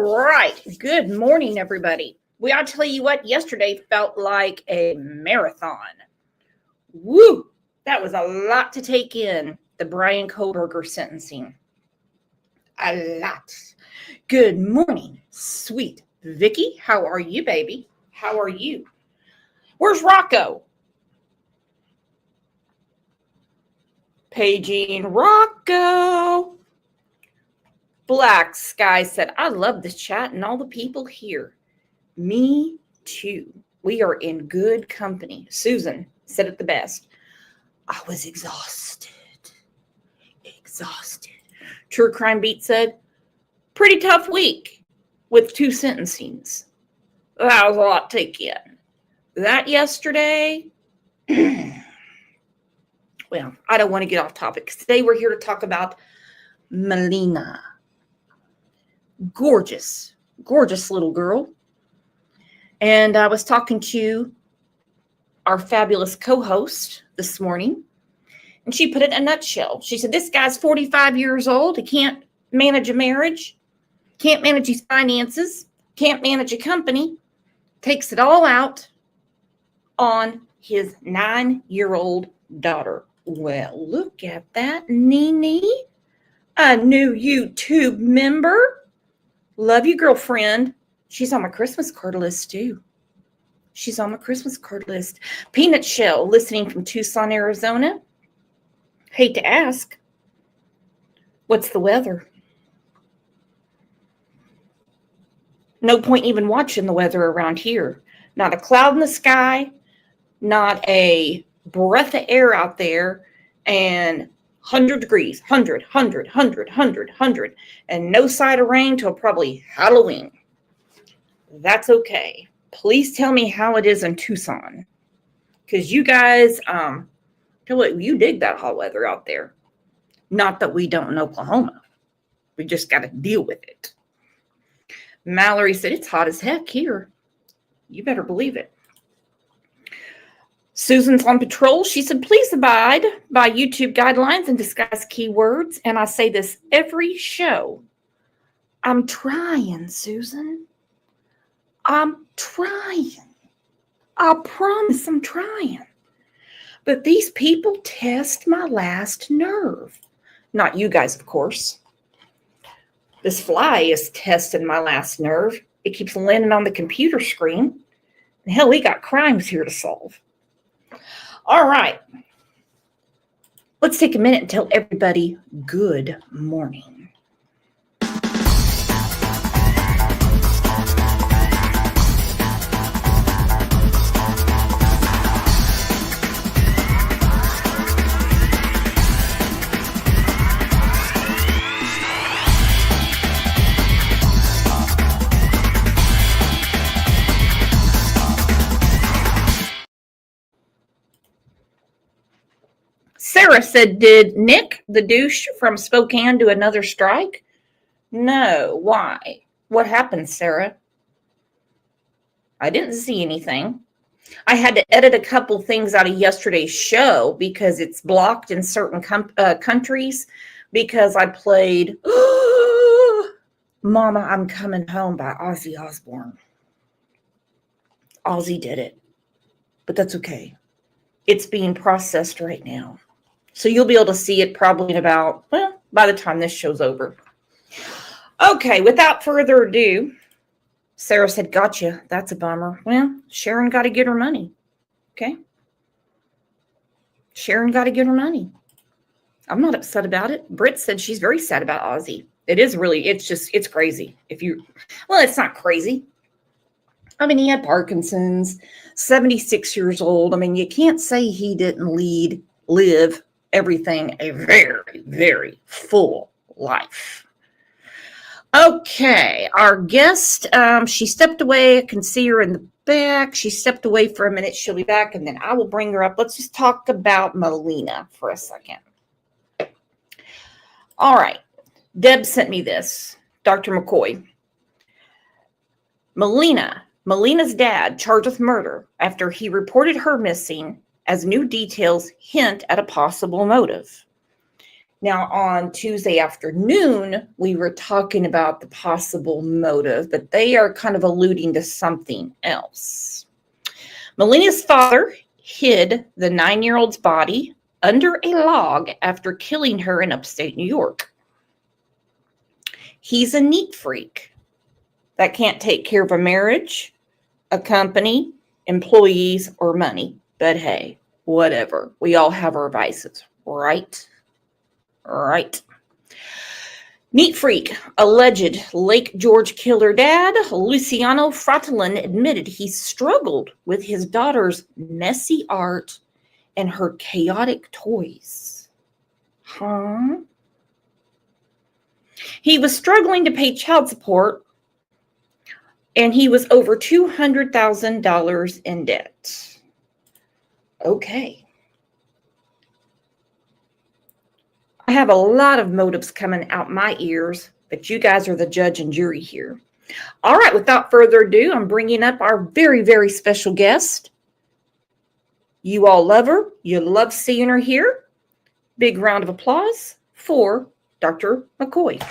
right. Good morning, everybody. I'll tell you what, yesterday felt like a marathon. Woo! That was a lot to take in, the Brian Koberger sentencing. A lot. Good morning, sweet Vicky. How are you, baby? How are you? Where's Rocco? Paging Rocco. Black Sky said, I love this chat and all the people here. Me too. We are in good company. Susan said it the best. I was exhausted. True Crime Beat said, pretty tough week with 2 sentencings. That was a lot to take in. That yesterday, well, I don't want to get off topic because today we're here to talk about Melina. Gorgeous little girl. And I was talking to our fabulous co-host this morning, and she put it in a nutshell. She said, this guy's 45 years old. He can't manage a marriage, can't manage his finances, can't manage a company, takes it all out on his 9-year-old daughter. Well, look at that, Nene, a new YouTube member. Love you, girlfriend. She's on my Christmas card list, too. Peanut Shell, listening from Tucson, Arizona. Hate to ask, what's the weather? No point even watching the weather around here. Not a cloud in the sky, not a breath of air out there, and 100 degrees, 100, and no sight of rain till probably Halloween. That's okay. Please tell me how it is in Tucson, because you guys, you dig that hot weather out there. Not that we don't in Oklahoma. We just got to deal with it. Mallory said, it's hot as heck here. You better believe it. Susan's on patrol. She said, please abide by YouTube guidelines and discuss keywords. And I say this every show. I'm trying, Susan. I'm trying. I promise I'm trying. But these people test my last nerve. Not you guys, of course. This fly is testing my last nerve. It keeps landing on the computer screen. And hell, we got crimes here to solve. All right. Let's take a minute and tell everybody good morning. Sarah said, did Nick, the douche from Spokane, do another strike? No. Why? What happened, Sarah? I didn't see anything. I had to edit a couple things out of yesterday's show because it's blocked in certain countries because I played Mama, I'm Coming Home by Ozzy Osbourne. Ozzy did it, but that's okay. It's being processed right now. So you'll be able to see it probably in about, by the time this show's over. Okay, without further ado, Sarah said, gotcha. That's a bummer. Well, Sharon got to get her money. Okay? Sharon got to get her money. I'm not upset about it. Britt said she's very sad about Ozzy. It's crazy. It's not crazy. I mean, he had Parkinson's, 76 years old. I mean, you can't say he didn't live everything a very, very full life. Okay, our guest, she stepped away. I can see her in the back. She stepped away for a minute. She'll be back, and then I will bring her up. Let's just talk about Melina for a second. All right, Deb sent me this, Dr. McCoy. Melina's dad charged with murder after he reported her missing as new details hint at a possible motive. Now, on Tuesday afternoon, we were talking about the possible motive, but they are kind of alluding to something else. Melina's father hid the 9-year-old's body under a log after killing her in upstate New York. He's a neat freak that can't take care of a marriage, a company, employees, or money. But hey, whatever. We all have our vices, right? Right. Neat freak, alleged Lake George killer dad, Luciano Fratellin, admitted he struggled with his daughter's messy art and her chaotic toys. Huh? He was struggling to pay child support, and he was over $200,000 in debt. Okay. I have a lot of motives coming out my ears, but you guys are the judge and jury here. All right, without further ado, I'm bringing up our very, very special guest. You all love her. You love seeing her here. Big round of applause for Dr. McCoy.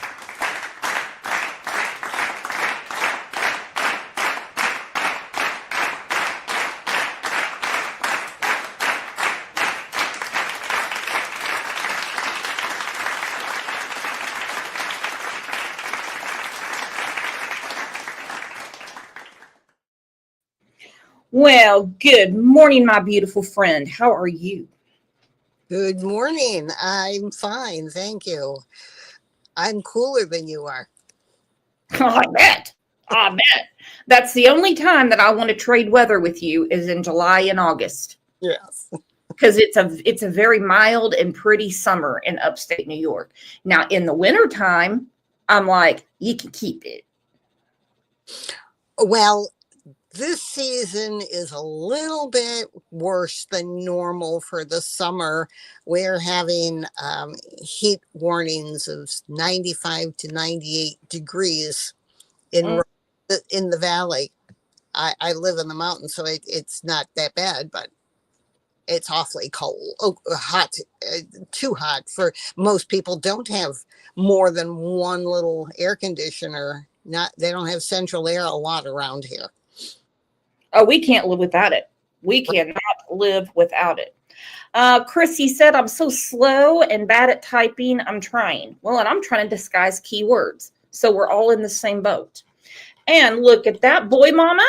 Well, good morning, my beautiful friend. How are you? Good morning. I'm fine. Thank you. I'm cooler than you are. I bet. That's the only time that I want to trade weather with you is in July and August. Yes. Because it's a very mild and pretty summer in upstate New York. Now, in the wintertime, I'm like, you can keep it. Well, this season is a little bit worse than normal for the summer. We're having heat warnings of 95 to 98 degrees in the valley. I live in the mountains, so it's not that bad, but it's awfully cold. Hot, too hot for most people. Don't have more than one little air conditioner. They don't have central air a lot around here. Oh, we can't live without it. We cannot live without it. Chrissy said, I'm so slow and bad at typing. I'm trying. Well, and I'm trying to disguise keywords. So we're all in the same boat. And look at that, boy mama.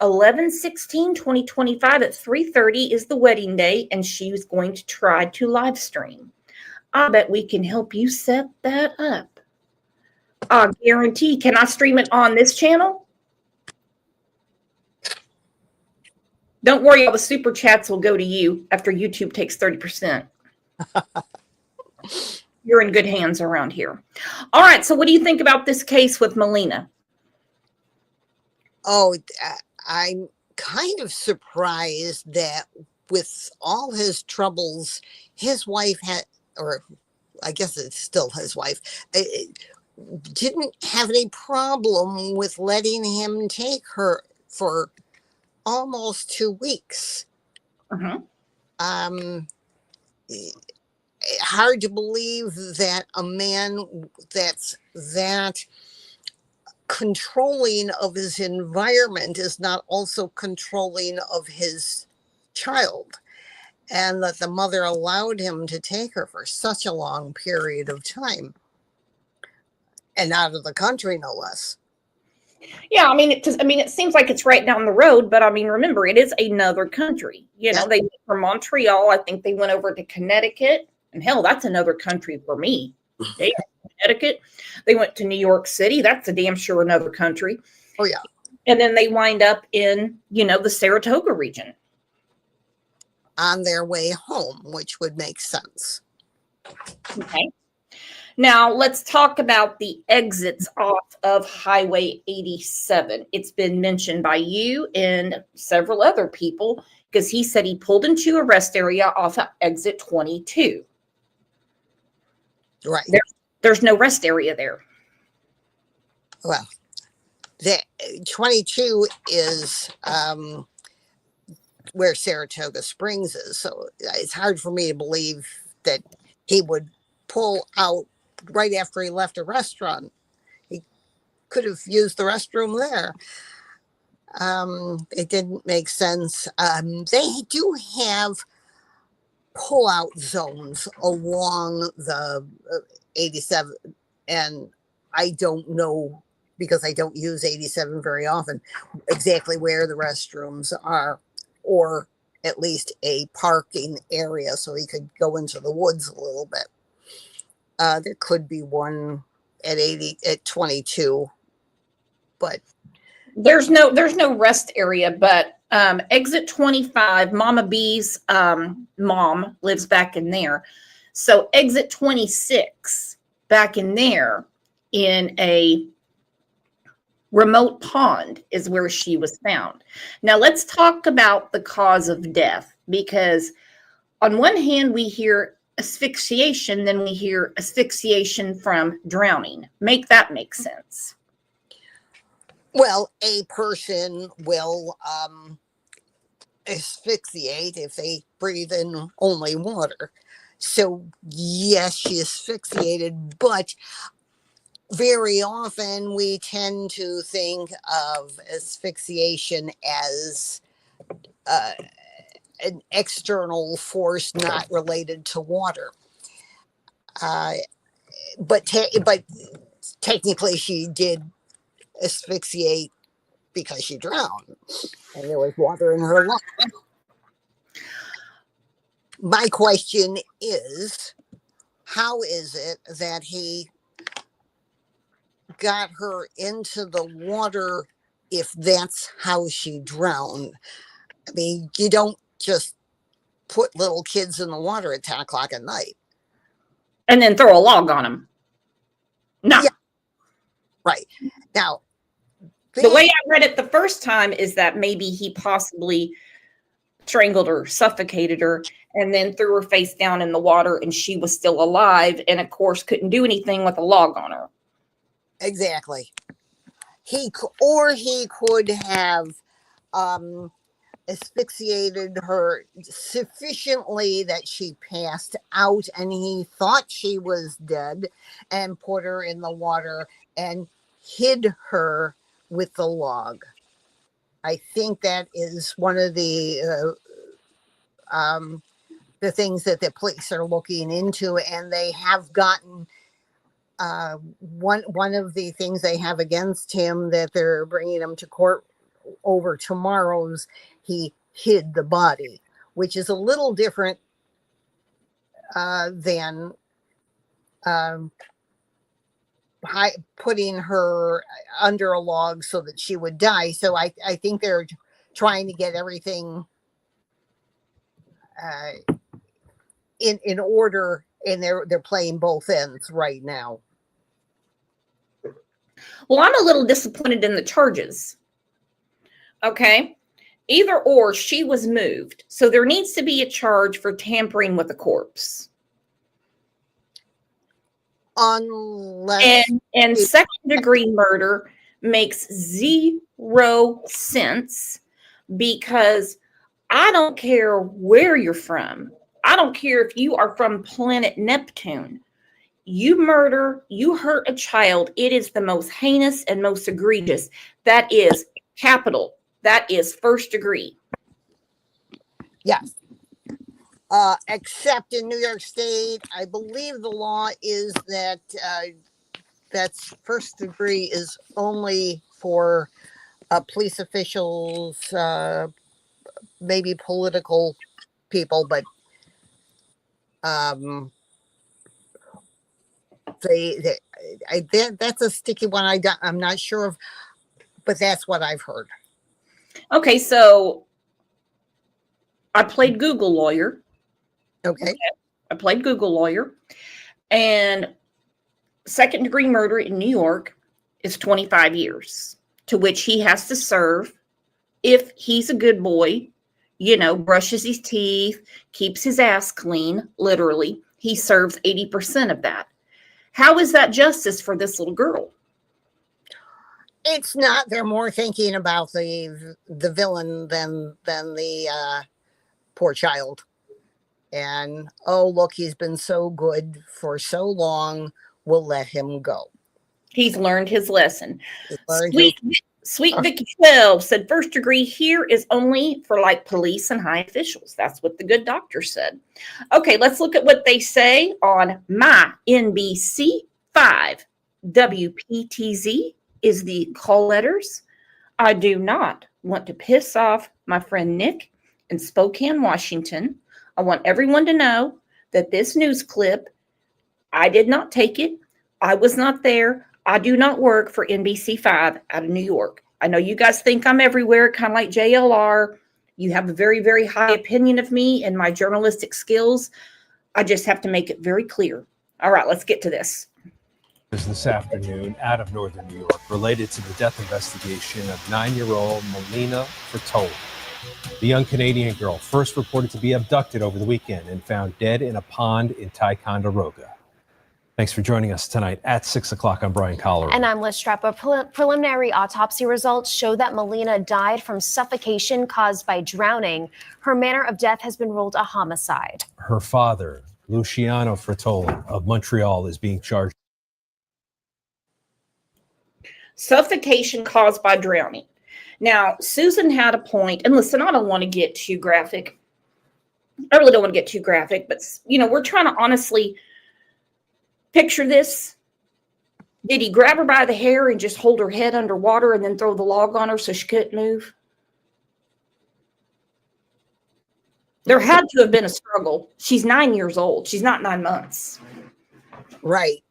11/16/2025 at 3:30 is the wedding day, and she's going to try to live stream. I bet we can help you set that up. I guarantee. Can I stream it on this channel? Don't worry, all the super chats will go to you after YouTube takes 30%. You're in good hands around here. All right, so what do you think about this case with Melina? Oh, I'm kind of surprised that with all his troubles, his wife had, or I guess it's still his wife, didn't have any problem with letting him take her for almost 2 weeks. Hard to believe that a man that's that controlling of his environment is not also controlling of his child, and that the mother allowed him to take her for such a long period of time and out of the country, no less. Yeah, I mean, it seems like it's right down the road, but I mean, remember, it is another country. You know, they went from Montreal. I think they went over to Connecticut, and hell, that's another country for me. Connecticut. They went to New York City. That's a damn sure another country. Oh yeah. And then they wind up in, the Saratoga region. On their way home, which would make sense. Okay. Now, let's talk about the exits off of Highway 87. It's been mentioned by you and several other people because he said he pulled into a rest area off of exit 22. Right. There's no rest area there. Well, the 22 is where Saratoga Springs is. So it's hard for me to believe that he would pull out right after he left a restaurant. He could have used the restroom there. It didn't make sense. They do have pull-out zones along the 87, and I don't know, because I don't use 87 very often, exactly where the restrooms are, or at least a parking area so he could go into the woods a little bit. There could be one at 22, but there's no rest area, but exit 25, Mama B's mom lives back in there. So exit 26 back in there in a remote pond is where she was found. Now let's talk about the cause of death, because on one hand we hear asphyxiation, then we hear asphyxiation from drowning. Make that make sense. Well, a person will asphyxiate if they breathe in only water. So yes, she asphyxiated, but very often we tend to think of asphyxiation as an external force not related to water. But technically she did asphyxiate because she drowned and there was water in her lungs. My question is, how is it that he got her into the water if that's how she drowned? I mean, you don't just put little kids in the water at 10 o'clock at night. And then throw a log on them. No. Yeah. Right. Now, the way I read it the first time is that maybe he possibly strangled her, suffocated her, and then threw her face down in the water and she was still alive and, of course, couldn't do anything with a log on her. Exactly. He could have asphyxiated her sufficiently that she passed out and he thought she was dead and put her in the water and hid her with the log. I think that is one of the things that the police are looking into, and they have gotten one of the things they have against him that they're bringing him to court over tomorrow's, he hid the body, which is a little different than putting her under a log so that she would die. So I think they're trying to get everything in order, and they're playing both ends right now. Well, I'm a little disappointed in the charges. Okay. Either or, she was moved. So there needs to be a charge for tampering with a corpse. Unless and second degree murder makes 0 sense, because I don't care where you're from. I don't care if you are from planet Neptune. You murder, you hurt a child, it is the most heinous and most egregious. That is capital. That is first degree. Yes. Except in New York State, I believe the law is that that's first degree is only for police officials, maybe political people, but that's a sticky one. I'm not sure of, but that's what I've heard. Okay, so I played Google lawyer. Okay. I played Google lawyer, and second degree murder in New York is 25 years, to which he has to serve, if he's a good boy, brushes his teeth, keeps his ass clean, literally, he serves 80% of that. How is that justice for this little girl? It's not. They're more thinking about the villain than the poor child. And, oh, look, he's been so good for so long. We'll let him go. He's learned his lesson. He's learned his Sweet Vicky 12 said first degree here is only for like police and high officials. That's what the good doctor said. Okay, let's look at what they say on my NBC 5. WPTZ is the call letters. I do not want to piss off my friend Nick in Spokane, Washington. I want everyone to know that this news clip, I did not take it. I was not there. I do not work for NBC 5 out of New York. I know you guys think I'm everywhere, kind of like JLR. You have a very, very high opinion of me and my journalistic skills. I just have to make it very clear. All right, let's get to this. This afternoon out of northern New York related to the death investigation of 9-year-old Melina Fertola. The young Canadian girl first reported to be abducted over the weekend and found dead in a pond in Ticonderoga. Thanks for joining us tonight at 6 o'clock. I'm Brian Collar. And I'm Liz Strappa. Preliminary autopsy results show that Melina died from suffocation caused by drowning. Her manner of death has been ruled a homicide. Her father, Luciano Fertola of Montreal, is being charged. Suffocation caused by drowning. Now, Susan had a point, and listen, I don't want to get too graphic. I really don't want to get too graphic, but, we're trying to honestly picture this. Did he grab her by the hair and just hold her head underwater and then throw the log on her so she couldn't move? There had to have been a struggle. She's 9 years old. She's not 9 months. Right.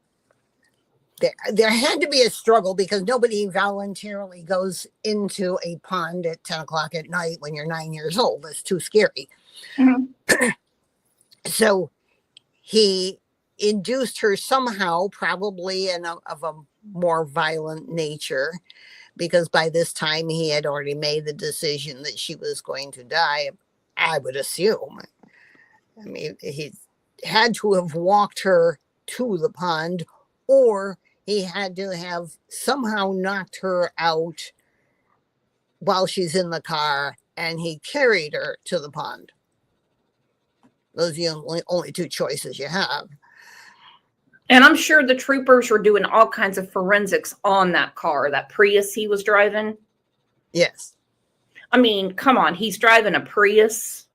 There had to be a struggle because nobody voluntarily goes into a pond at 10 o'clock at night when you're 9 years old. That's too scary. Mm-hmm. So he induced her somehow, probably of a more violent nature, because by this time he had already made the decision that she was going to die, I would assume. I mean, he had to have walked her to the pond, or he had to have somehow knocked her out while she's in the car, and he carried her to the pond. Those are the only two choices you have. And I'm sure the troopers were doing all kinds of forensics on that car, that Prius he was driving. Yes. I mean, come on, he's driving a Prius.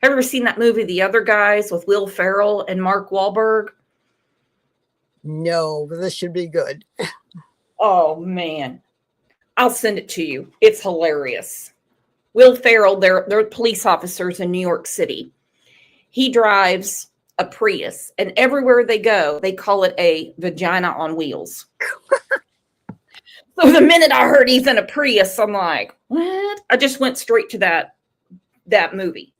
Have you ever seen that movie, The Other Guys, with Will Ferrell and Mark Wahlberg? No, but this should be good. Oh, man. I'll send it to you. It's hilarious. Will Ferrell, they're police officers in New York City. He drives a Prius, and everywhere they go, they call it a vagina on wheels. So the minute I heard he's in a Prius, I'm like, what? I just went straight to that movie.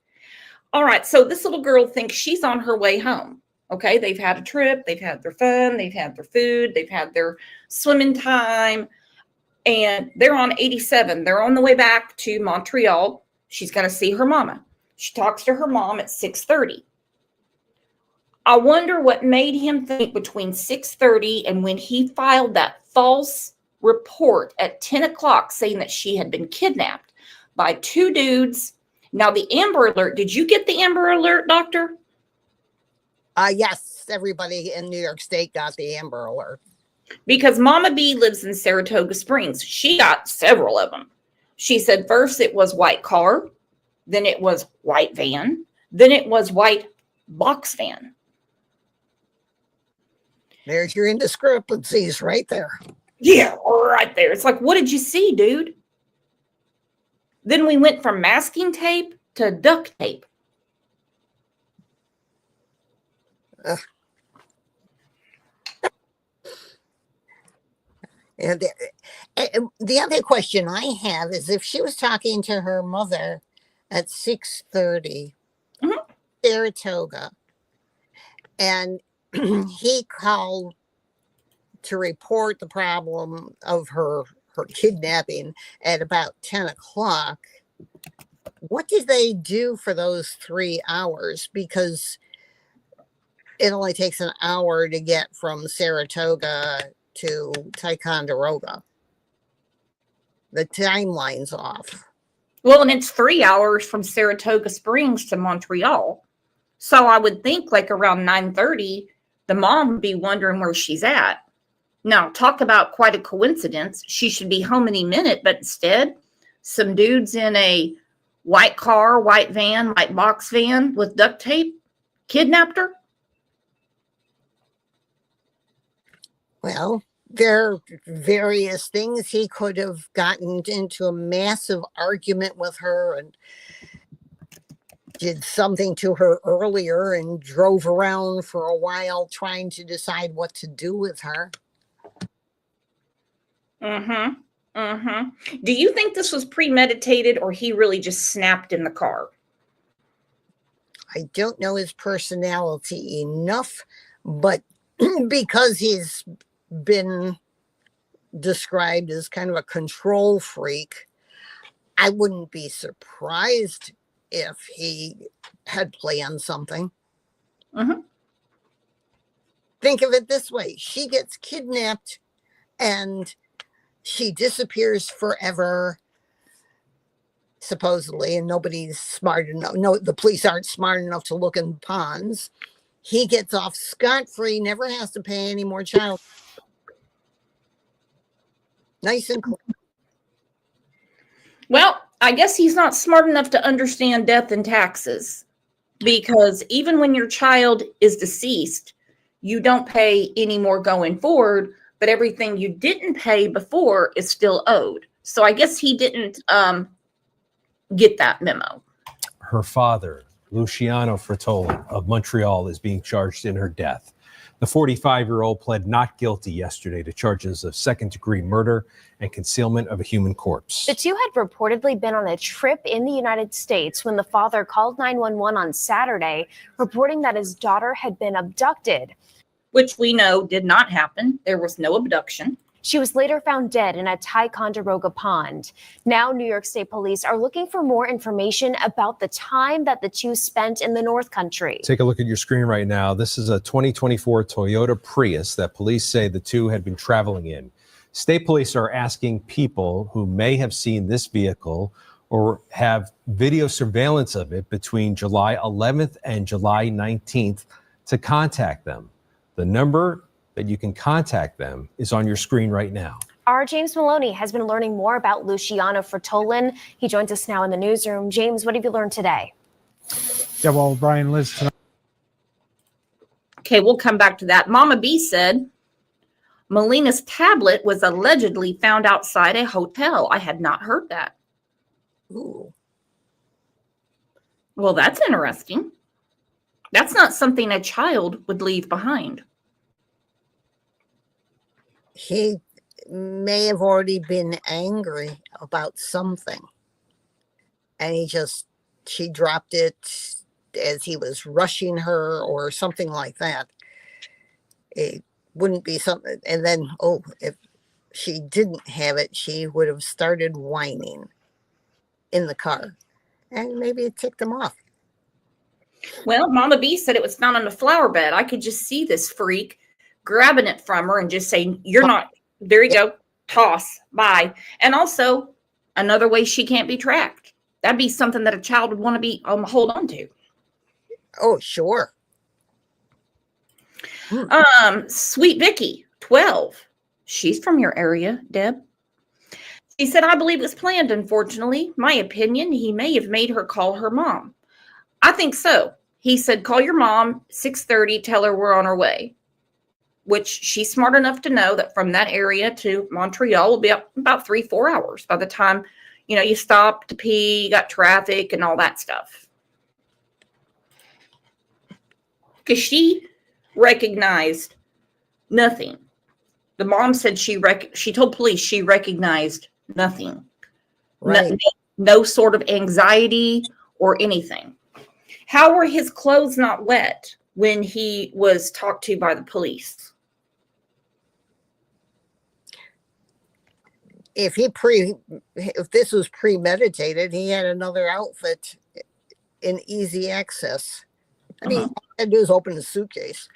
All right, so this little girl thinks she's on her way home. Okay, they've had a trip, they've had their fun, they've had their food, they've had their swimming time, and they're on 87. They're on the way back to Montreal. She's going to see her mama. She talks to her mom at 6:30. I wonder what made him think between 6:30 and when he filed that false report at 10 o'clock saying that she had been kidnapped by two dudes. Now, the Amber Alert, did you get the Amber Alert, Doctor? Yes, everybody in New York State got the Amber Alert. Because Mama B lives in Saratoga Springs. She got several of them. She said first it was white car, then it was white van, then it was white box van. There's your indiscrepancies right there. Yeah, right there. It's like, what did you see, dude? Then we went from masking tape to duct tape. And the other question I have is if she was talking to her mother at 6:30, Saratoga, and he called to report the problem of her kidnapping at about 10 o'clock, what did they do for those 3 hours? Because it only takes an hour to get from Saratoga to Ticonderoga. The timeline's off. Well, and it's 3 hours from Saratoga Springs to Montreal. So I would think like around 9:30, the mom would be wondering where she's at. Now, talk about quite a coincidence. She should be home any minute, but instead, some dudes in a white car, white van, white box van with duct tape kidnapped her. Well, there are various things. He could have gotten into a massive argument with her and did something to her earlier and drove around for a while trying to decide what to do with her. Do you think this was premeditated or he really just snapped in the car? I don't know his personality enough, but because he's been described as kind of a control freak, I wouldn't be surprised if he had planned something. Think of it this way. She gets kidnapped and she disappears forever, supposedly, and nobody's smart enough. No, the police aren't smart enough to look in ponds. He gets off scot-free, never has to pay any more child. Nice and cool. Well, I guess he's not smart enough to understand death and taxes, because even when your child is deceased, you don't pay any more going forward, but everything you didn't pay before is still owed. So I guess he didn't get that memo. Her father, Luciano Fertola of Montreal, is being charged in her death. The 45-year-old pled not guilty yesterday to charges of second-degree murder and concealment of a human corpse. The two had reportedly been on a trip in the United States when the father called 911 on Saturday, reporting that his daughter had been abducted. Which we know did not happen. There was no abduction. She was later found dead in a Ticonderoga pond. Now, New York State police are looking for more information about the time that the two spent in the North Country. Take a look at your screen right now. This is a 2024 Toyota Prius that police say the two had been traveling in. State police are asking people who may have seen this vehicle or have video surveillance of it between July 11th and July 19th to contact them. The number that you can contact them is on your screen right now. Our James Maloney has been learning more about Luciano Fertola. He joins us now in the newsroom. James, what have you learned today? Yeah, well, Brian, Liz, tonight. Okay, we'll come back to that. Mama B said Melina's tablet was allegedly found outside a hotel. I had not heard that. Ooh. Well, that's interesting. That's not something a child would leave behind. He may have already been angry about something. And she dropped it as he was rushing her or something like that. It wouldn't be something. And then, if she didn't have it, she would have started whining in the car. And maybe it ticked him off. Well, Mama B said it was found on a flower bed. I could just see this freak grabbing it from her and just saying, "You're not, there you go, toss, bye." And also, another way she can't be tracked. That'd be something that a child would want to be hold on to. Oh, sure. Sweet Vicky, 12. She's from your area, Deb. She said, "I believe it was planned, unfortunately. My opinion, he may have made her call her mom." I think so. He said, "Call your mom, 6:30, tell her we're on our way." Which she's smart enough to know that from that area to Montreal will be about 3-4 hours by the time, you stop to pee, you got traffic and all that stuff. Because she recognized nothing. The mom said she told police she recognized nothing. Right. No sort of anxiety or anything. How were his clothes not wet when he was talked to by the police? If this was premeditated, he had another outfit in easy access. I mean, all he had to do is open the suitcase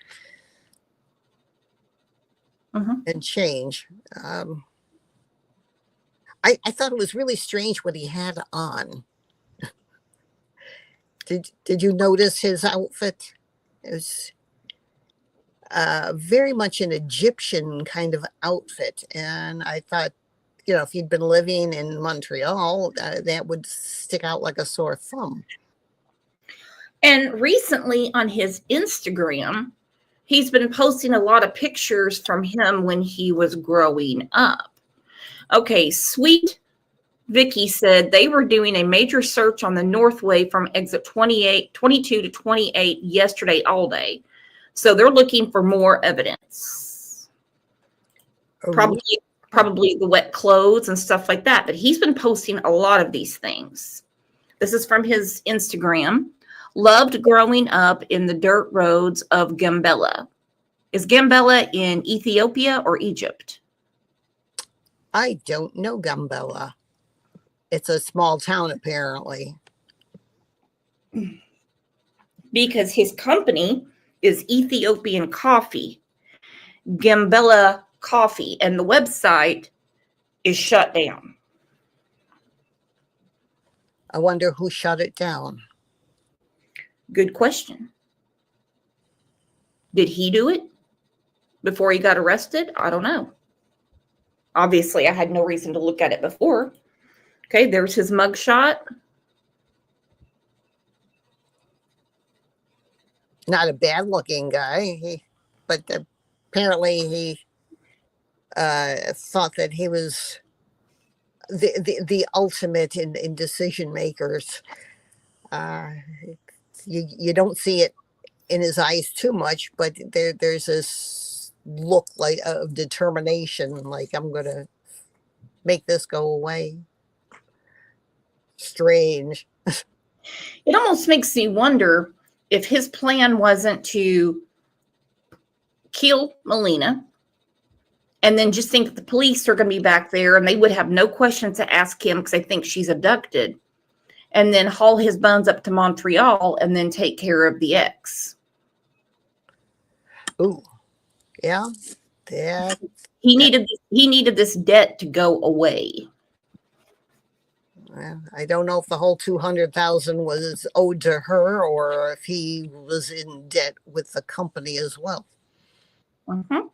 and change. I thought it was really strange what he had on. Did you notice his outfit? It was very much an Egyptian kind of outfit, and I thought, if he'd been living in Montreal, that would stick out like a sore thumb. And recently on his Instagram, he's been posting a lot of pictures from him when he was growing up. Okay, Sweet Vicky said they were doing a major search on the Northway from exit 22 to 28 yesterday all day. So they're looking for more evidence. Probably the wet clothes and stuff like that. But he's been posting a lot of these things. This is from his Instagram. Loved growing up in the dirt roads of Gambela. Is Gambela in Ethiopia or Egypt? I don't know Gambela. It's a small town, apparently. Because his company is Ethiopian Coffee, Gambela Coffee, and the website is shut down. I wonder who shut it down. Good question. Did he do it before he got arrested? I don't know. Obviously, I had no reason to look at it before. Okay, there's his mugshot. Not a bad looking guy, but apparently he thought that he was the ultimate in decision makers. You don't see it in his eyes too much, but there's this look like of determination, like I'm gonna make this go away. Strange. It almost makes me wonder if his plan wasn't to kill Melina and then just think that the police are going to be back there and they would have no questions to ask him because they think she's abducted, and then haul his bones up to Montreal and then take care of the ex. Ooh, yeah. That He needed this debt to go away. I don't know if the whole 200,000 was owed to her or if he was in debt with the company as well. Mm-hmm.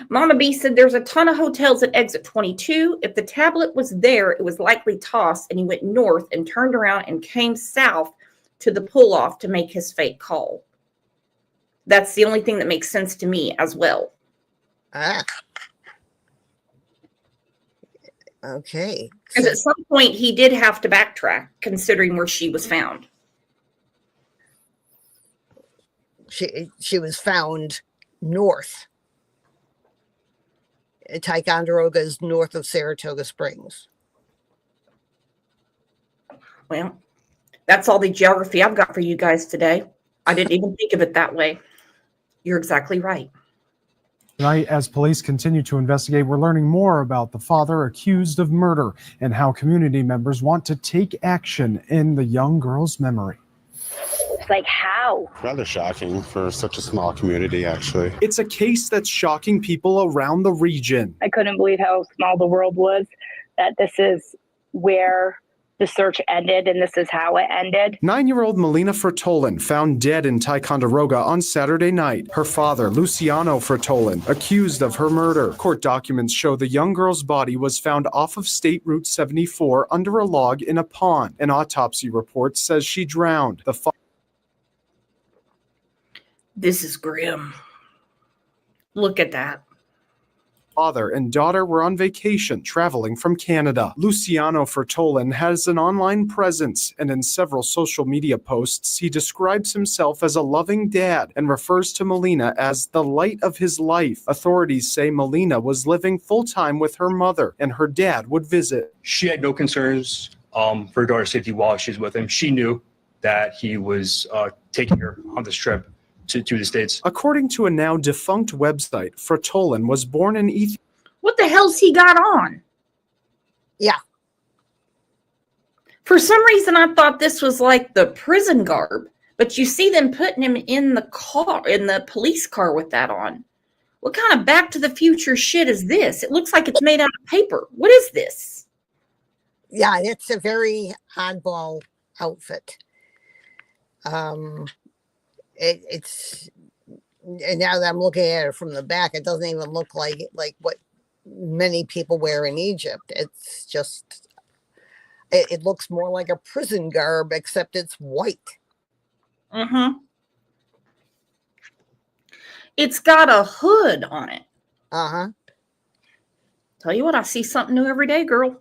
Mama B said there's a ton of hotels at exit 22. If the tablet was there, it was likely tossed and he went north and turned around and came south to the pull-off to make his fake call. That's the only thing that makes sense to me as well. Okay. Because at some point he did have to backtrack considering where she was found. She was found north. Ticonderoga is north of Saratoga Springs. Well, that's all the geography I've got for you guys today. I didn't even think of it that way. You're exactly right. Tonight, as police continue to investigate, we're learning more about the father accused of murder and how community members want to take action in the young girl's memory. Like how? Rather shocking for such a small community, actually. It's a case that's shocking people around the region. I couldn't believe how small the world was, that this is where the search ended and this is how it ended. 9-year-old Melina Fertolin found dead in Ticonderoga on Saturday night. Her father, Luciano Fertolin, accused of her murder. Court documents show the young girl's body was found off of State Route 74 under a log in a pond. An autopsy report says she drowned. This is grim. Look at that. Father and daughter were on vacation traveling from Canada. Luciano Fertolin has an online presence, and in several social media posts, he describes himself as a loving dad and refers to Melina as the light of his life. Authorities say Melina was living full-time with her mother, and her dad would visit. She had no concerns for her daughter's safety while she was with him. She knew that he was taking her on this trip to the States. According to a now defunct website, Fertolin was born in Ethiopia. What the hell's he got on? Yeah. For some reason, I thought this was like the prison garb, but you see them putting him in the car, in the police car with that on. What kind of Back to the Future shit is this? It looks like it's made out of paper. What is this? Yeah, it's a very oddball outfit. It's and now that I'm looking at it from the back, it doesn't even look like what many people wear in Egypt. It's just it looks more like a prison garb, except it's white. Mm-hmm. It's got a hood on it. Uh-huh. Tell you what, I see something new every day, girl.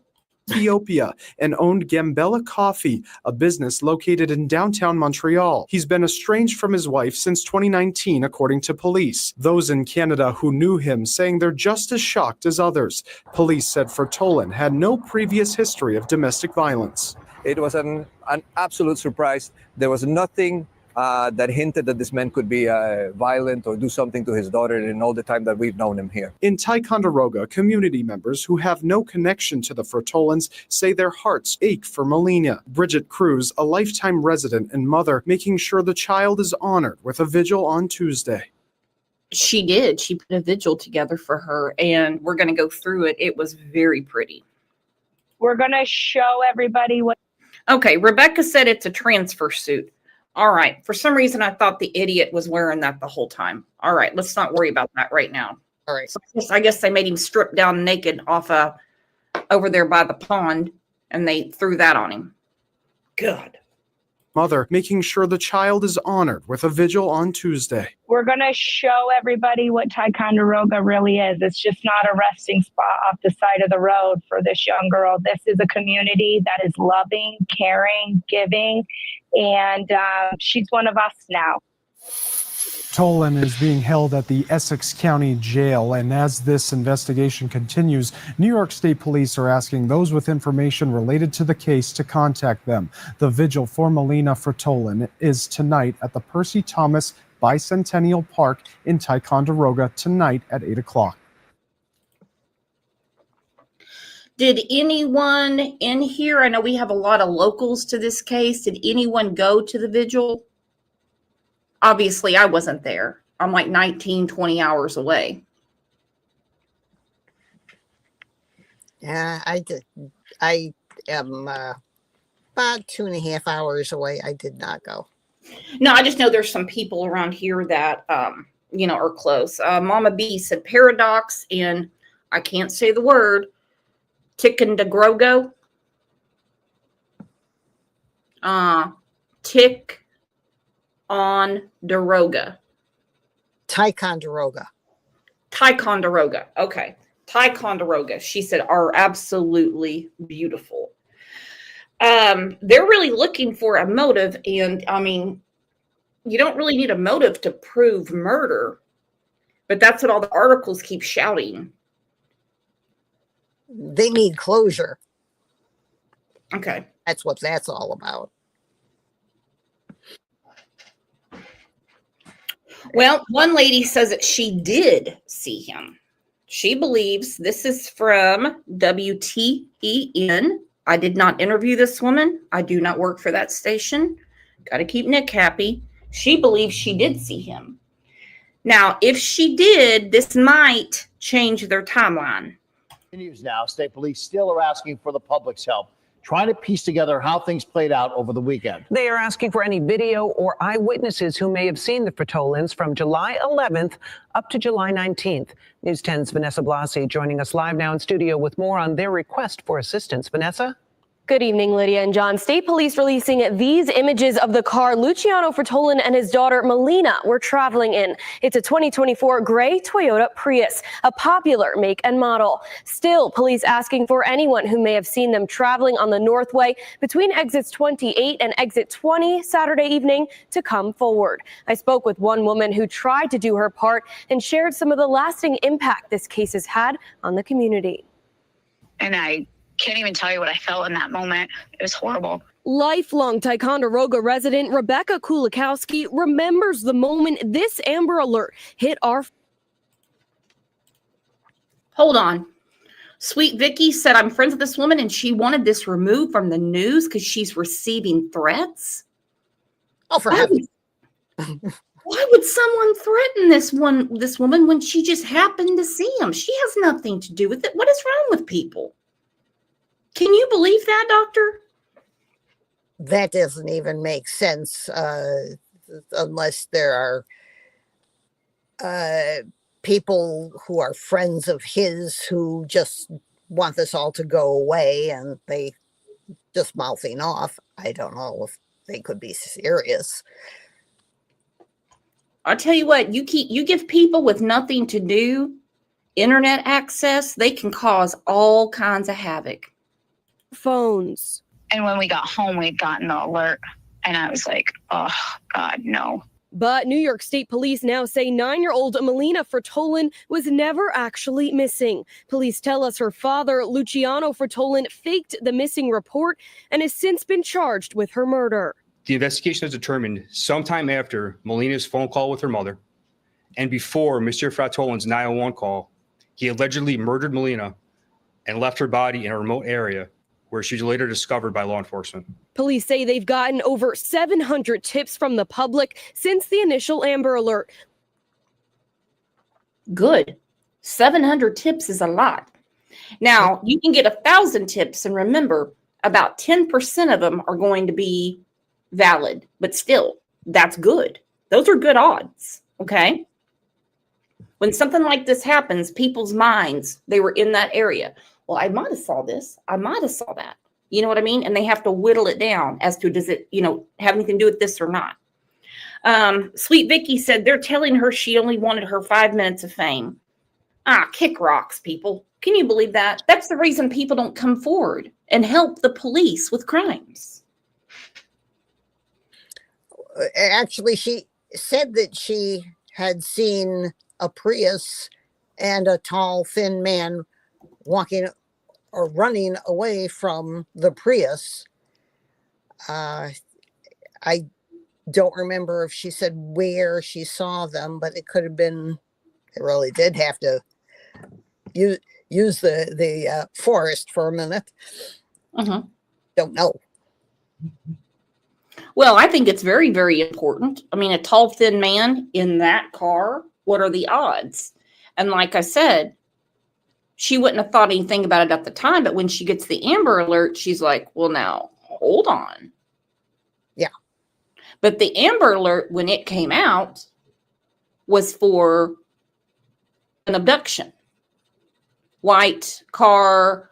Ethiopia and owned Gambella Coffee, a business located in downtown Montreal. He's been estranged from his wife since 2019, according to police. Those in Canada who knew him saying they're just as shocked as others. Police said Fertolin had no previous history of domestic violence. It was an absolute surprise. There was nothing that hinted that this man could be violent or do something to his daughter in all the time that we've known him here. In Ticonderoga, community members who have no connection to the Fertolins say their hearts ache for Melina. Bridget Cruz, a lifetime resident and mother, making sure the child is honored with a vigil on Tuesday. She did. She put a vigil together for her, and we're going to go through it. It was very pretty. We're going to show everybody what. Okay, Rebecca said it's a transfer suit. All right. For some reason, I thought the idiot was wearing that the whole time. All right. Let's not worry about that right now. All right. So I guess they made him strip down naked off over there by the pond, and they threw that on him. Good. Mother, making sure the child is honored with a vigil on Tuesday. We're going to show everybody what Ticonderoga really is. It's just not a resting spot off the side of the road for this young girl. This is a community that is loving, caring, giving, and she's one of us now. Tolan is being held at the Essex County Jail, and as this investigation continues, New York State Police are asking those with information related to the case to contact them. The vigil for Melina Fertolin is tonight at the Percy Thomas Bicentennial Park in Ticonderoga tonight at 8 o'clock. Did anyone in here, I know we have a lot of locals to this case, did anyone go to the vigil? Obviously, I wasn't there. I'm like 19, 20 hours away. Yeah, I did. I am about 2.5 hours away. I did not go. No, I just know there's some people around here that, are close. Mama B said paradox, and I can't say the word, Ticonderoga. Ticonderoga. Ticonderoga. Okay. Ticonderoga, she said, are absolutely beautiful. They're really looking for a motive. And I mean, you don't really need a motive to prove murder, but that's what all the articles keep shouting. They need closure. Okay. That's what that's all about. Well, one lady says that she did see him. She believes, this is from WTEN. I did not interview this woman. I do not work for that station. Got to keep Nick happy. She believes she did see him. Now, if she did, this might change their timeline. News now, state police still are asking for the public's help, trying to piece together how things played out over the weekend. They are asking for any video or eyewitnesses who may have seen the Fertolins from July 11th up to July 19th. News 10's Vanessa Blasi joining us live now in studio with more on their request for assistance. Vanessa? Good evening, Lydia and John. State police releasing these images of the car Luciano Fertolin and his daughter Melina were traveling in. It's a 2024 gray Toyota Prius, a popular make and model. Still, police asking for anyone who may have seen them traveling on the Northway between exits 28 and exit 20 Saturday evening to come forward. I spoke with one woman who tried to do her part and shared some of the lasting impact this case has had on the community. And I can't even tell you what I felt in that moment. It was horrible. Lifelong Ticonderoga resident Rebecca Kulikowski remembers the moment this Amber Alert hit our... Hold on. Sweet Vicky said, I'm friends with this woman and she wanted this removed from the news because she's receiving threats. Oh, for heaven's sake. Why would someone threaten this woman when she just happened to see him? She has nothing to do with it. What is wrong with people? Can you believe that, Doctor? that doesn't even make sense unless there are people who are friends of his who just want this all to go away and they just mouthing off. I don't know if they could be serious. I'll tell you what, you give people with nothing to do internet access, they can cause all kinds of havoc. Phones. And when we got home, we'd gotten the alert. And I was like, oh, God, no. But New York State Police now say 9-year-old Melina Fertolin was never actually missing. Police tell us her father, Luciano Fertolin, faked the missing report and has since been charged with her murder. The investigation has determined sometime after Melina's phone call with her mother and before Mr. Fertolin's 911 call, he allegedly murdered Melina and left her body in a remote area where she was later discovered by law enforcement. Police say they've gotten over 700 tips from the public since the initial Amber Alert. Good. 700 tips is a lot. Now, you can get 1,000 tips, and remember, about 10% of them are going to be valid, but still, that's good. Those are good odds, okay? When something like this happens, people's minds, they were in that area. Well, I might have saw this. I might have saw that. You know what I mean? And they have to whittle it down as to, does it, have anything to do with this or not? Sweet Vicky said they're telling her she only wanted her 5 minutes of fame. Kick rocks, people. Can you believe that? That's the reason people don't come forward and help the police with crimes. Actually, she said that she had seen a Prius and a tall, thin man walking or running away from the Prius. I don't remember if she said where she saw them, but it could have been, they really did have to use the forest for a minute. Don't know. Well, I think it's very, very important. I mean, a tall, thin man in that car, what are the odds? And like I said, she wouldn't have thought anything about it at the time, but when she gets the Amber Alert, she's like, well, now, hold on. Yeah. But the Amber Alert, when it came out, was for an abduction. White car,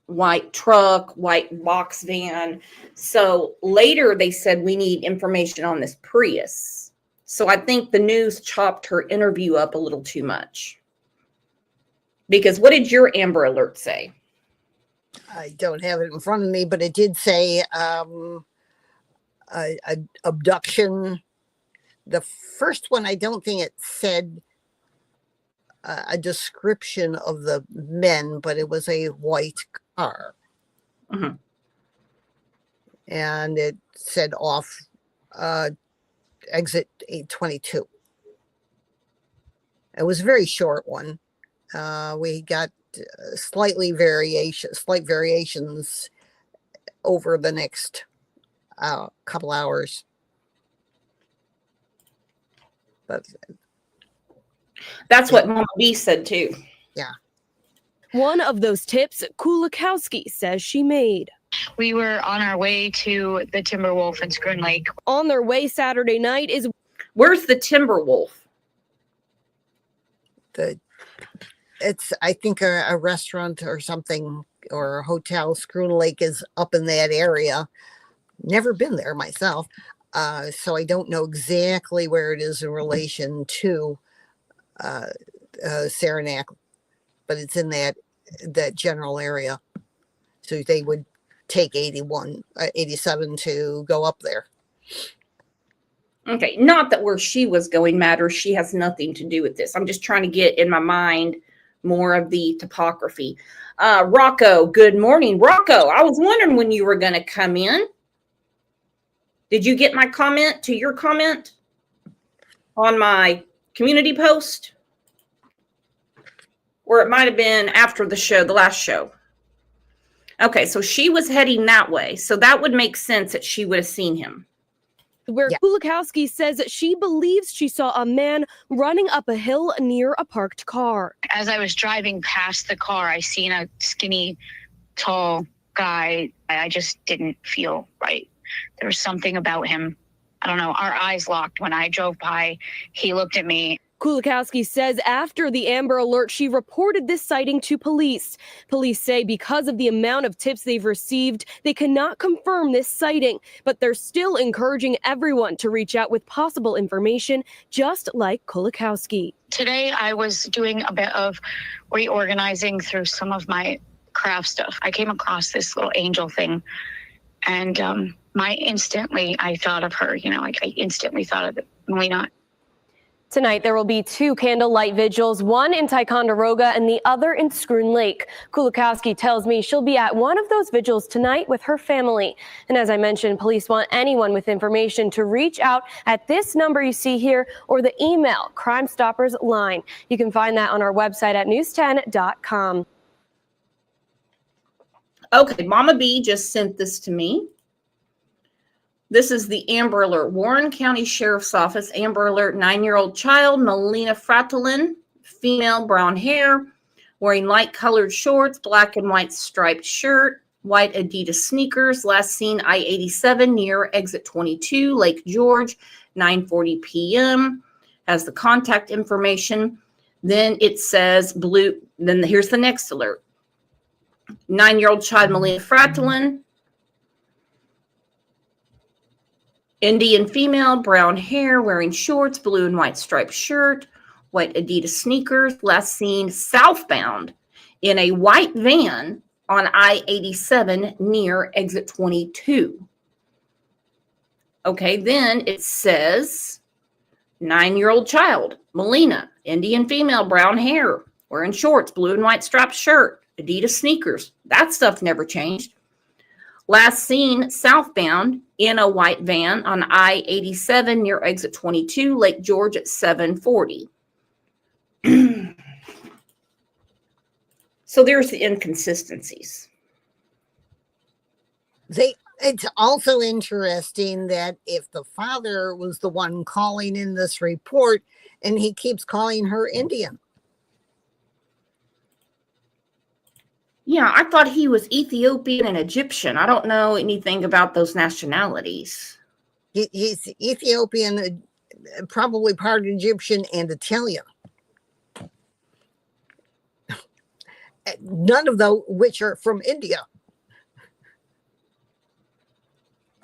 white truck, white box van. So later they said, we need information on this Prius. So I think the news chopped her interview up a little too much. Because what did your Amber Alert say? I don't have it in front of me, but it did say abduction. The first one, I don't think it said a description of the men, but it was a white car. And it said off exit 822. It was a very short one. We got slight variations over the next couple hours. But that's what Mama B said too. Yeah. One of those tips Kulikowski says she made. We were on our way to the Timberwolf in Scroon Lake. On their way Saturday night is... Where's the Timberwolf? It's, I think, a restaurant or something, or a hotel. Scroon Lake is up in that area. Never been there myself. So I don't know exactly where it is in relation to Saranac, but it's in that general area. So they would take 87 to go up there. Okay, not that where she was going matters. She has nothing to do with this. I'm just trying to get in my mind more of the topography. Rocco, good morning. Rocco, I was wondering when you were going to come in. Did you get my comment to your comment on my community post? Or it might have been after the show, the last show. Okay, so she was heading that way. So that would make sense that she would have seen him. Where Kulikowski says that she believes she saw a man running up a hill near a parked car. As I was driving past the car, I seen a skinny, tall guy, I just didn't feel right. There was something about him. I don't know. Our eyes locked when I drove by. He looked at me. Kulikowski says after the Amber Alert, she reported this sighting to police. Police say because of the amount of tips they've received, they cannot confirm this sighting, but they're still encouraging everyone to reach out with possible information, just like Kulikowski. Today, I was doing a bit of reorganizing through some of my craft stuff. I came across this little angel thing, and I thought of her. I instantly thought of Melina. Tonight, there will be 2 candlelight vigils, one in Ticonderoga and the other in Schroon Lake. Kulikowski tells me she'll be at one of those vigils tonight with her family. And as I mentioned, police want anyone with information to reach out at this number you see here or the email Crime Stoppers line. You can find that on our website at news10.com. Okay, Mama B just sent this to me. This is the Amber Alert. Warren County Sheriff's Office, Amber Alert, 9-year-old child, Melina Fratolin, female, brown hair, wearing light-colored shorts, black and white striped shirt, white Adidas sneakers, last seen I-87 near exit 22, Lake George, 9:40 p.m. Has the contact information. Then it says blue. Then here's the next alert. 9-year-old child, Melina Fratolin, Indian female, brown hair, wearing shorts, blue and white striped shirt, white Adidas sneakers, last seen southbound in a white van on I-87 near exit 22. Okay, then it says 9-year-old child, Melina, Indian female, brown hair, wearing shorts, blue and white striped shirt, Adidas sneakers. That stuff never changed. Last seen southbound in a white van on I-87 near exit 22, Lake George at 7:40. So there's the inconsistencies. It's also interesting that if the father was the one calling in this report and he keeps calling her Indian. Yeah, I thought he was Ethiopian and Egyptian. I don't know anything about those nationalities. He's Ethiopian, probably part Egyptian and Italian. None of those which are from India.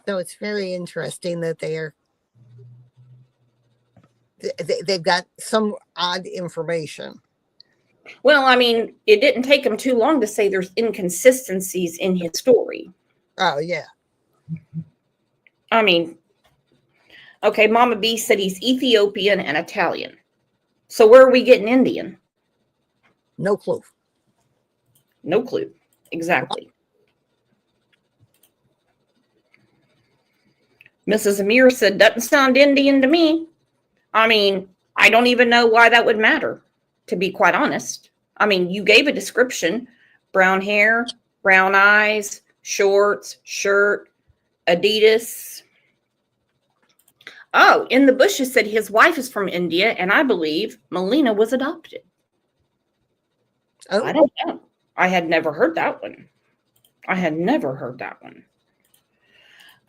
So it's very interesting that they've got some odd information. Well, I mean, it didn't take him too long to say there's inconsistencies in his story. Oh, yeah. I mean, okay, Mama B said he's Ethiopian and Italian. So where are we getting Indian? No clue. No clue. Exactly. Mrs. Amir said, doesn't sound Indian to me. I mean, I don't even know why that would matter, to be quite honest. I mean, you gave a description: brown hair, brown eyes, shorts, shirt, Adidas. Oh, in the bushes said his wife is from India, and I believe Melina was adopted. Oh. I don't know. I had never heard that one.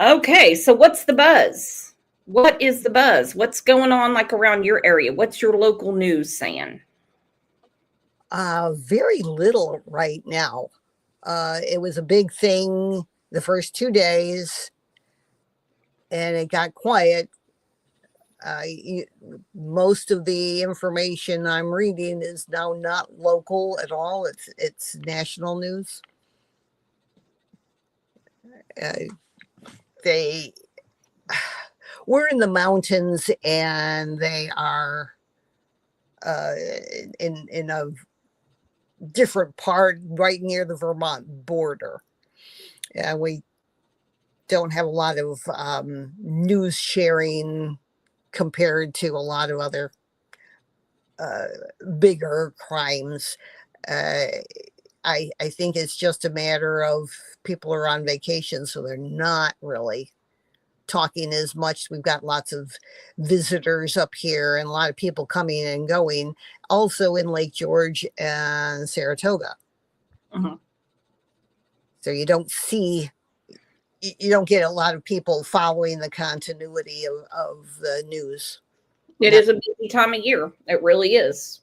Okay, so what's the buzz? What is the buzz? What's going on like around your area? What's your local news saying? Very little right now. It was a big thing the first 2 days, and it got quiet. Most of the information I'm reading is now not local at all. It's national news. We're in the mountains, and they are in a different part right near the Vermont border. And we don't have a lot of news sharing compared to a lot of other bigger crimes. I think it's just a matter of people are on vacation, so they're not really talking as much. We've got lots of visitors up here and a lot of people coming and going, also in Lake George and Saratoga. Mm-hmm. So you don't get a lot of people following the continuity of the news. It is a busy time of year. It really is.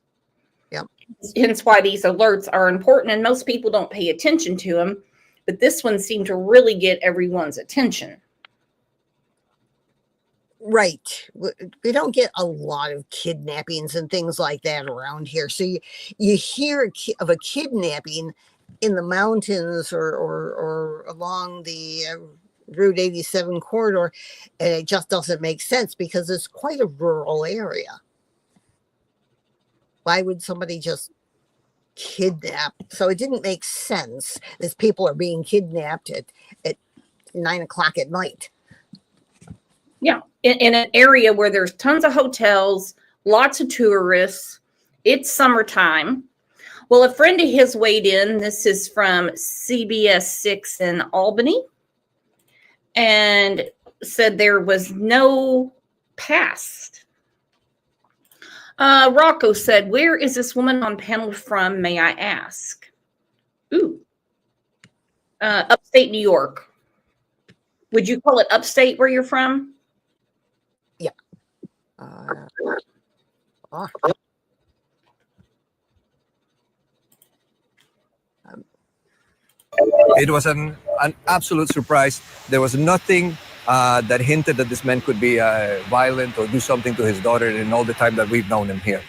Yep. Hence why these alerts are important, and most people don't pay attention to them. But this one seemed to really get everyone's attention. Right. We don't get a lot of kidnappings and things like that around here. So you hear of a kidnapping in the mountains or along the Route 87 corridor, and it just doesn't make sense because it's quite a rural area. Why would somebody just kidnap? So it didn't make sense as people are being kidnapped at 9 o'clock at night. Yeah, in an area where there's tons of hotels, lots of tourists. It's summertime. Well, a friend of his weighed in. This is from CBS 6 in Albany, and said there was no past. Rocco said, "Where is this woman on panel from, may I ask?" Ooh. Upstate New York. Would you call it upstate where you're from? Yeah. It was an absolute surprise. There was nothing that hinted that this man could be violent or do something to his daughter in all the time that we've known him here.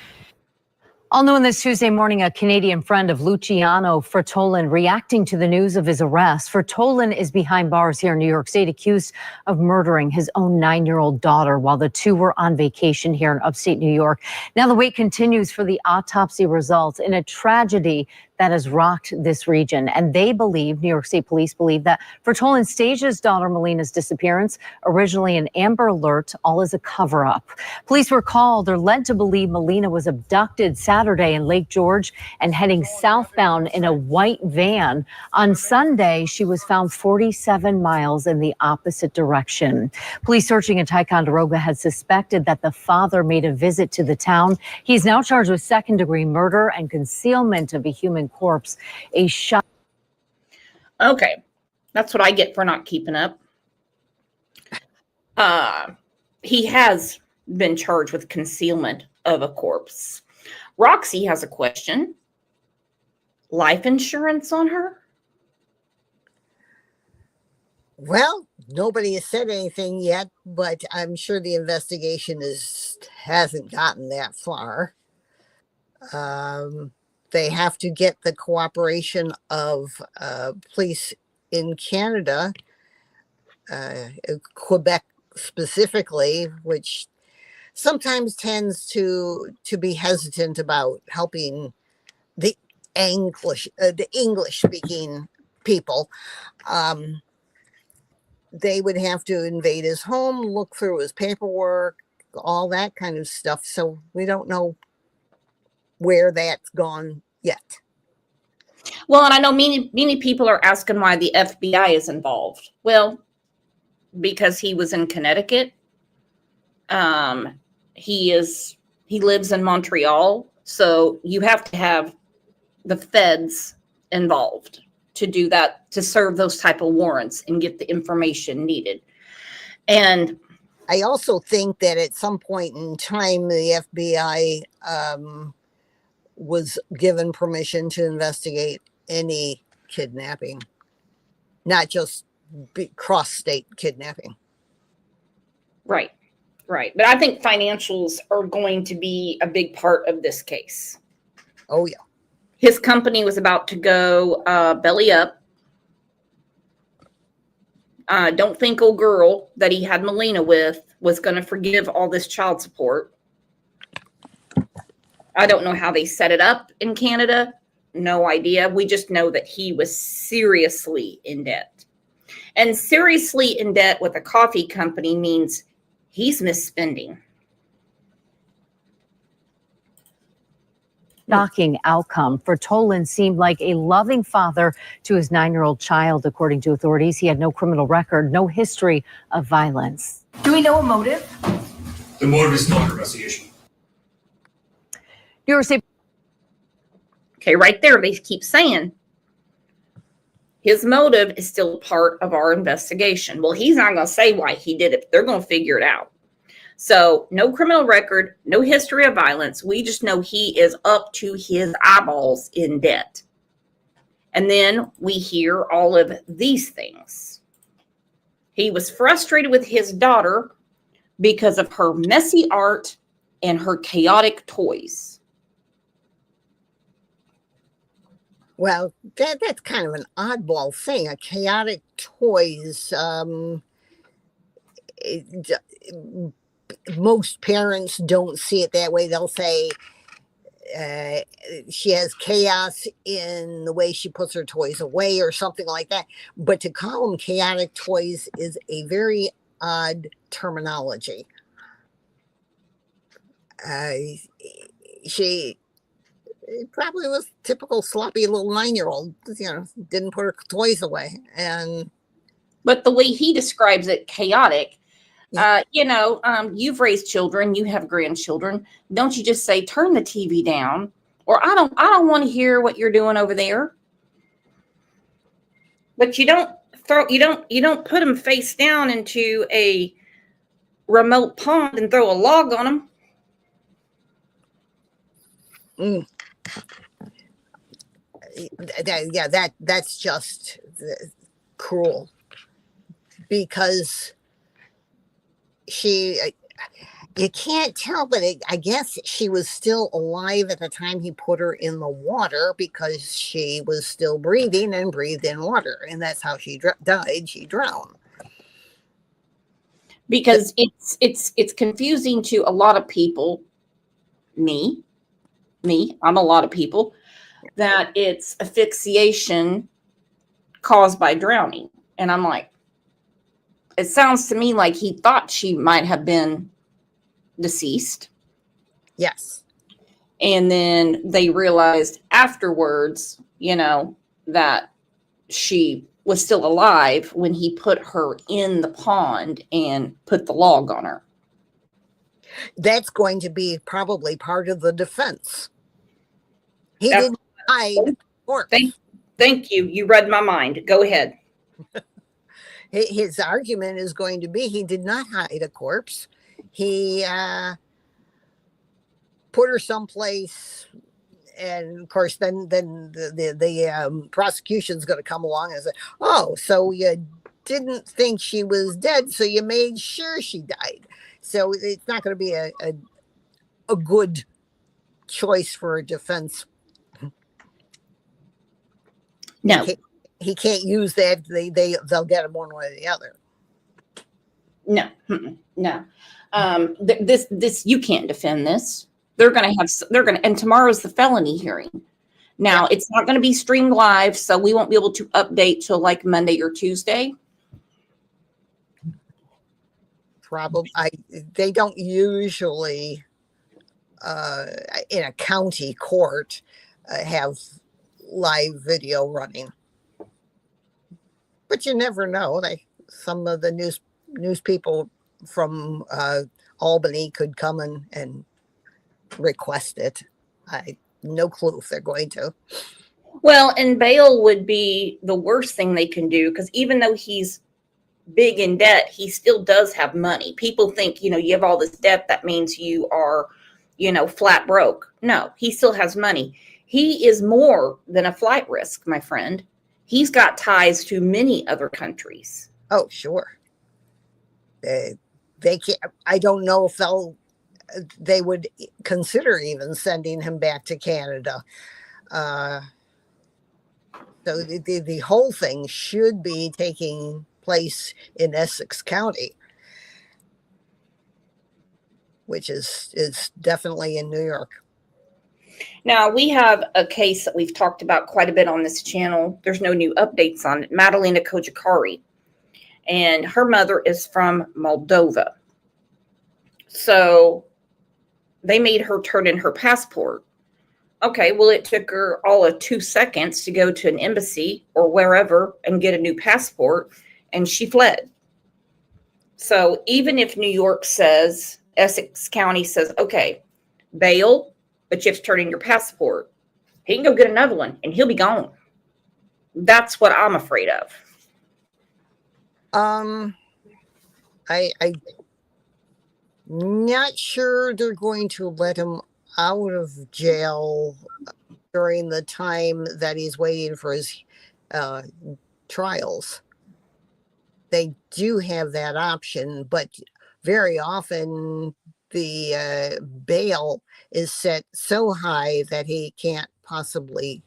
All noon this Tuesday morning, a Canadian friend of Luciano Fertolin reacting to the news of his arrest. Fertolin is behind bars here in New York State, accused of murdering his own 9-year-old daughter while the two were on vacation here in upstate New York. Now the wait continues for the autopsy results in a tragedy that has rocked this region. And they believe, New York State Police believe, that Fertolin staged his daughter Melina's disappearance, originally an Amber Alert, all as a cover-up. Police were called or led to believe Melina was abducted Saturday in Lake George and heading southbound in a white van. On Sunday, she was found 47 miles in the opposite direction. Police searching in Ticonderoga had suspected that the father made a visit to the town. He's now charged with second-degree murder and concealment of a human corpse. A shot. Okay, that's what I get for not keeping up. He has been charged with concealment of a corpse. Roxy has a question. Life insurance on her? Well, nobody has said anything yet, but I'm sure the investigation hasn't gotten that far. They have to get the cooperation of police in Canada, Quebec specifically, which sometimes tends to be hesitant about helping the English speaking people. They would have to invade his home, look through his paperwork, all that kind of stuff. So we don't know where that's gone yet. Well, and I know many people are asking why the FBI is involved. Well, because he was in Connecticut. He lives in Montreal, so you have to have the feds involved to do that, to serve those type of warrants and get the information needed. And I also think that at some point in time, the FBI was given permission to investigate any kidnapping, not just cross-state kidnapping. Right. But I think financials are going to be a big part of this case. Oh, yeah. His company was about to go belly up. Don't think old girl that he had Melina with was going to forgive all this child support. I don't know how they set it up in Canada. No idea. We just know that he was seriously in debt. And seriously in debt with a coffee company means he's misspending. Shocking outcome. Fertolin seemed like a loving father to his 9-year-old child, according to authorities. He had no criminal record, no history of violence. Do we know a motive? The motive is still under investigation. New York State. Okay, right there, they keep saying His motive is still part of our investigation. Well, he's not going to say why he did it. They're going to figure it out. So no criminal record, no history of violence. We just know he is up to his eyeballs in debt. And then we hear all of these things. He was frustrated with his daughter because of her messy art and her chaotic toys. Well, that's kind of an oddball thing. A chaotic toys. Most parents don't see it that way. They'll say she has chaos in the way she puts her toys away or something like that. But to call them chaotic toys is a very odd terminology. She probably was typical sloppy little 9-year-old, didn't put her toys away. But the way he describes it, chaotic, you've raised children, you have grandchildren. Don't you just say, turn the TV down, or I don't want to hear what you're doing over there. But you don't put them face down into a remote pond and throw a log on them. That's just cruel, because you can't tell, but I guess she was still alive at the time he put her in the water, because she was still breathing and breathed in water, and that's how she died. She drowned. Because it's confusing to a lot of people. Me, I'm a lot of people, that it's asphyxiation caused by drowning. And I'm like, it sounds to me like he thought she might have been deceased. Yes. And then they realized afterwards, that she was still alive when he put her in the pond and put the log on her. That's going to be probably part of the defense. He didn't hide corpse. Thank you. You read my mind. Go ahead. His argument is going to be he did not hide a corpse. He put her someplace, and of course, then the prosecution's going to come along and say, "Oh, so you didn't think she was dead, so you made sure she died." So it's not going to be a good choice for a defense. No, he can't use that. They'll get him one way or the other. No. This you can't defend this. And tomorrow's the felony hearing. Now it's not going to be streamed live, so we won't be able to update till like Monday or Tuesday. Probably, they don't usually in a county court have live video running, but you never know. Some of the news people from Albany could come and request it. No clue if they're going to. Well, and bail would be the worst thing they can do, because even though he's big in debt, he still does have money. People think, you have all this debt, that means you are, flat broke. No, he still has money. He is more than a flight risk, my friend. He's got ties to many other countries. Oh, sure. They can't. I don't know if they would consider even sending him back to Canada. So the whole thing should be taking place in Essex County, which is definitely in New York. Now, we have a case that we've talked about quite a bit on this channel. There's no new updates on it. Madalena Kojakari. And her mother is from Moldova. So they made her turn in her passport. Okay, well, it took her all of 2 seconds to go to an embassy or wherever and get a new passport, and she fled. So even if New York says, Essex County says, okay, bail, but you have to turn in your passport, he can go get another one and he'll be gone. That's what I'm afraid of. I not sure they're going to let him out of jail during the time that he's waiting for his trials. They do have that option, but very often the bail is set so high that he can't possibly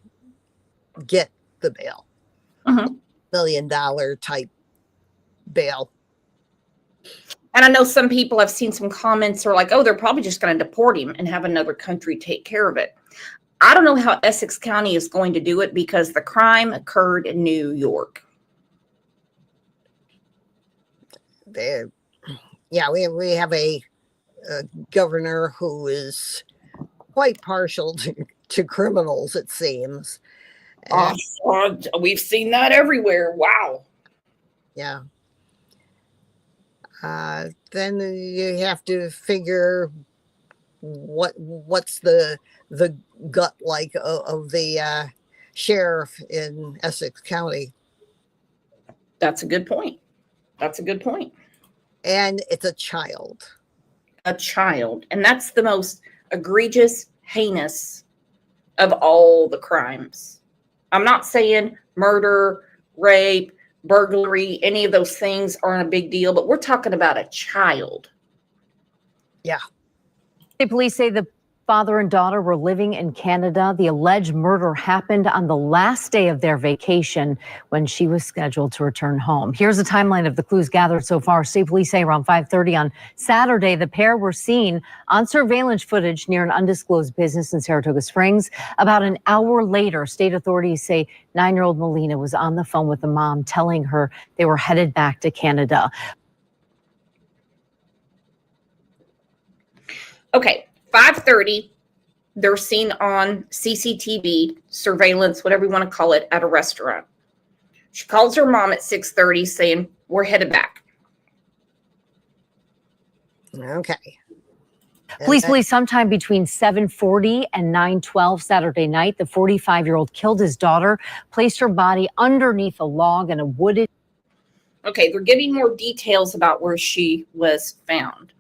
get the bail. $1 million type bail. And I know some people, I've seen some comments are like, oh, they're probably just going to deport him and have another country take care of it. I don't know how Essex County is going to do it because the crime occurred in New York. Yeah, we have a governor who is quite partial to criminals, it seems. We've seen that everywhere. Wow. Yeah. Then you have to figure what's the gut like of the sheriff in Essex County. That's a good point. That's a good point. And it's a child. A child. And that's the most egregious, heinous of all the crimes. I'm not saying murder, rape, burglary, any of those things aren't a big deal, but we're talking about a child. Yeah. Police say the father and daughter were living in Canada. The alleged murder happened on the last day of their vacation when she was scheduled to return home. Here's a timeline of the clues gathered so far. State police say around 5:30 on Saturday, the pair were seen on surveillance footage near an undisclosed business in Saratoga Springs. About an hour later, state authorities say 9-year-old Melina was on the phone with the mom telling her they were headed back to Canada. Okay, 5:30, they're seen on CCTV, surveillance, whatever you want to call it, at a restaurant. She calls her mom at 6:30 saying, we're headed back. Okay. Police believe sometime between 7:40 and 9:12 Saturday night, the 45-year-old killed his daughter, placed her body underneath a log in a wooded. Okay, they're giving more details about where she was found.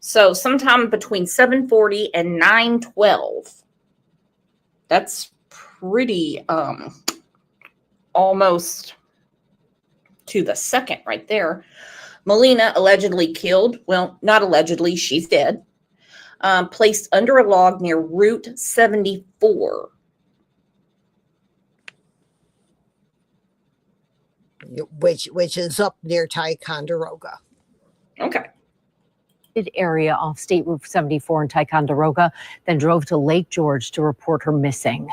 So sometime between 7:40 and 9:12. That's pretty almost to the second right there. Melina allegedly killed, well, not allegedly, she's dead. Placed under a log near Route 74. Which is up near Ticonderoga. Okay. Area off State Route 74 in Ticonderoga, then drove to Lake George to report her missing.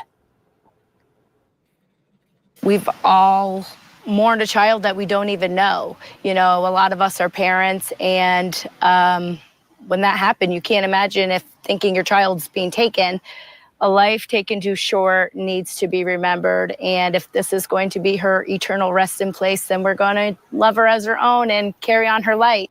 We've all mourned a child that we don't even know. You know, a lot of us are parents, and when that happened, you can't imagine if thinking your child's being taken. A life taken too short needs to be remembered, and if this is going to be her eternal rest in place, then we're going to love her as her own and carry on her light.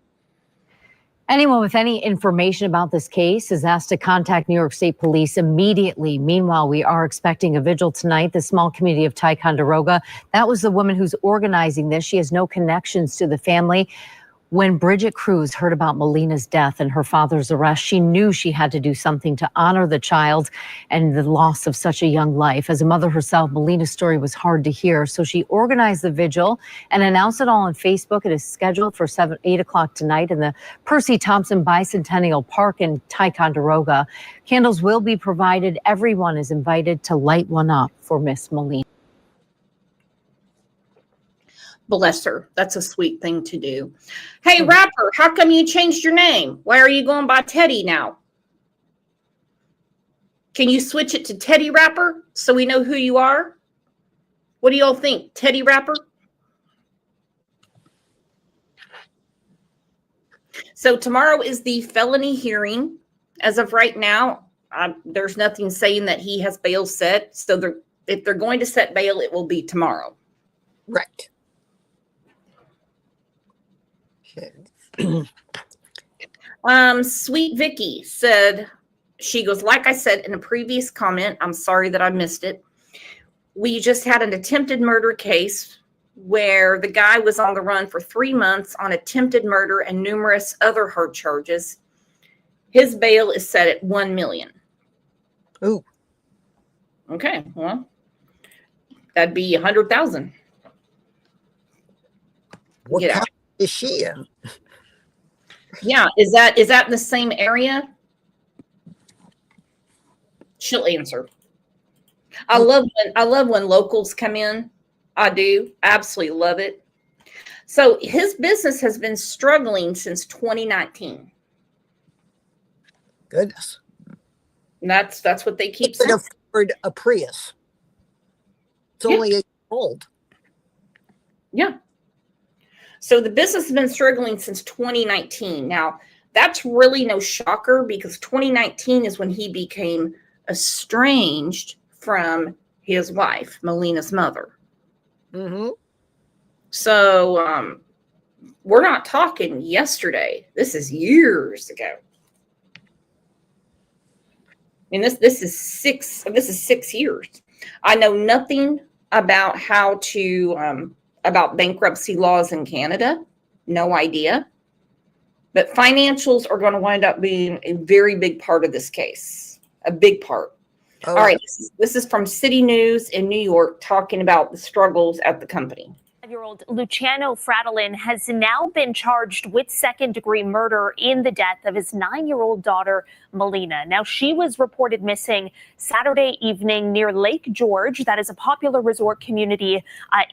Anyone with any information about this case is asked to contact New York State Police immediately. Meanwhile, we are expecting a vigil tonight. The small community of Ticonderoga, that was the woman who's organizing this. She has no connections to the family. When Bridget Cruz heard about Melina's death and her father's arrest, she knew she had to do something to honor the child and the loss of such a young life. As a mother herself, Melina's story was hard to hear, so she organized the vigil and announced it all on Facebook. It is scheduled for 8 o'clock tonight in the Percy Thompson Bicentennial Park in Ticonderoga. Candles will be provided. Everyone is invited to light one up for Miss Melina. Bless her. That's a sweet thing to do. Hey, rapper, how come you changed your name? Why are you going by Teddy now? Can you switch it to Teddy Rapper so we know who you are? What do y'all think? Teddy Rapper? So tomorrow is the felony hearing. As of right now, there's nothing saying that he has bail set. So if they're going to set bail, it will be tomorrow. Right. Sweet Vicky said, she goes, like I said in a previous comment, I'm sorry that I missed it. we just had an attempted murder case where the guy was on the run for 3 months on attempted murder and numerous other hard charges. His bail is set at $1 million. Ooh. Okay, well, that'd be 100,000. What county is she in? Yeah, is that in the same area? She'll answer. I love when locals come in. I do. Absolutely love it. So his business has been struggling since 2019. Goodness. And that's what they keep He saying. could afford a Prius. It's only a year old. Yeah. So the business has been struggling since 2019. Now, that's really no shocker because 2019 is when he became estranged from his wife, Melina's mother. Mm-hmm. So we're not talking yesterday. This is years ago. I mean, this is 6 years. I know nothing about how to about bankruptcy laws in Canada. No idea. But financials are going to wind up being a very big part of this case. A big part. Oh, all right. This is from City News in New York talking about the struggles at the company. 5-year-old Luciano Fratellin has now been charged with second-degree murder in the death of his 9-year-old daughter, Melina. Now, she was reported missing Saturday evening near Lake George. That is a popular resort community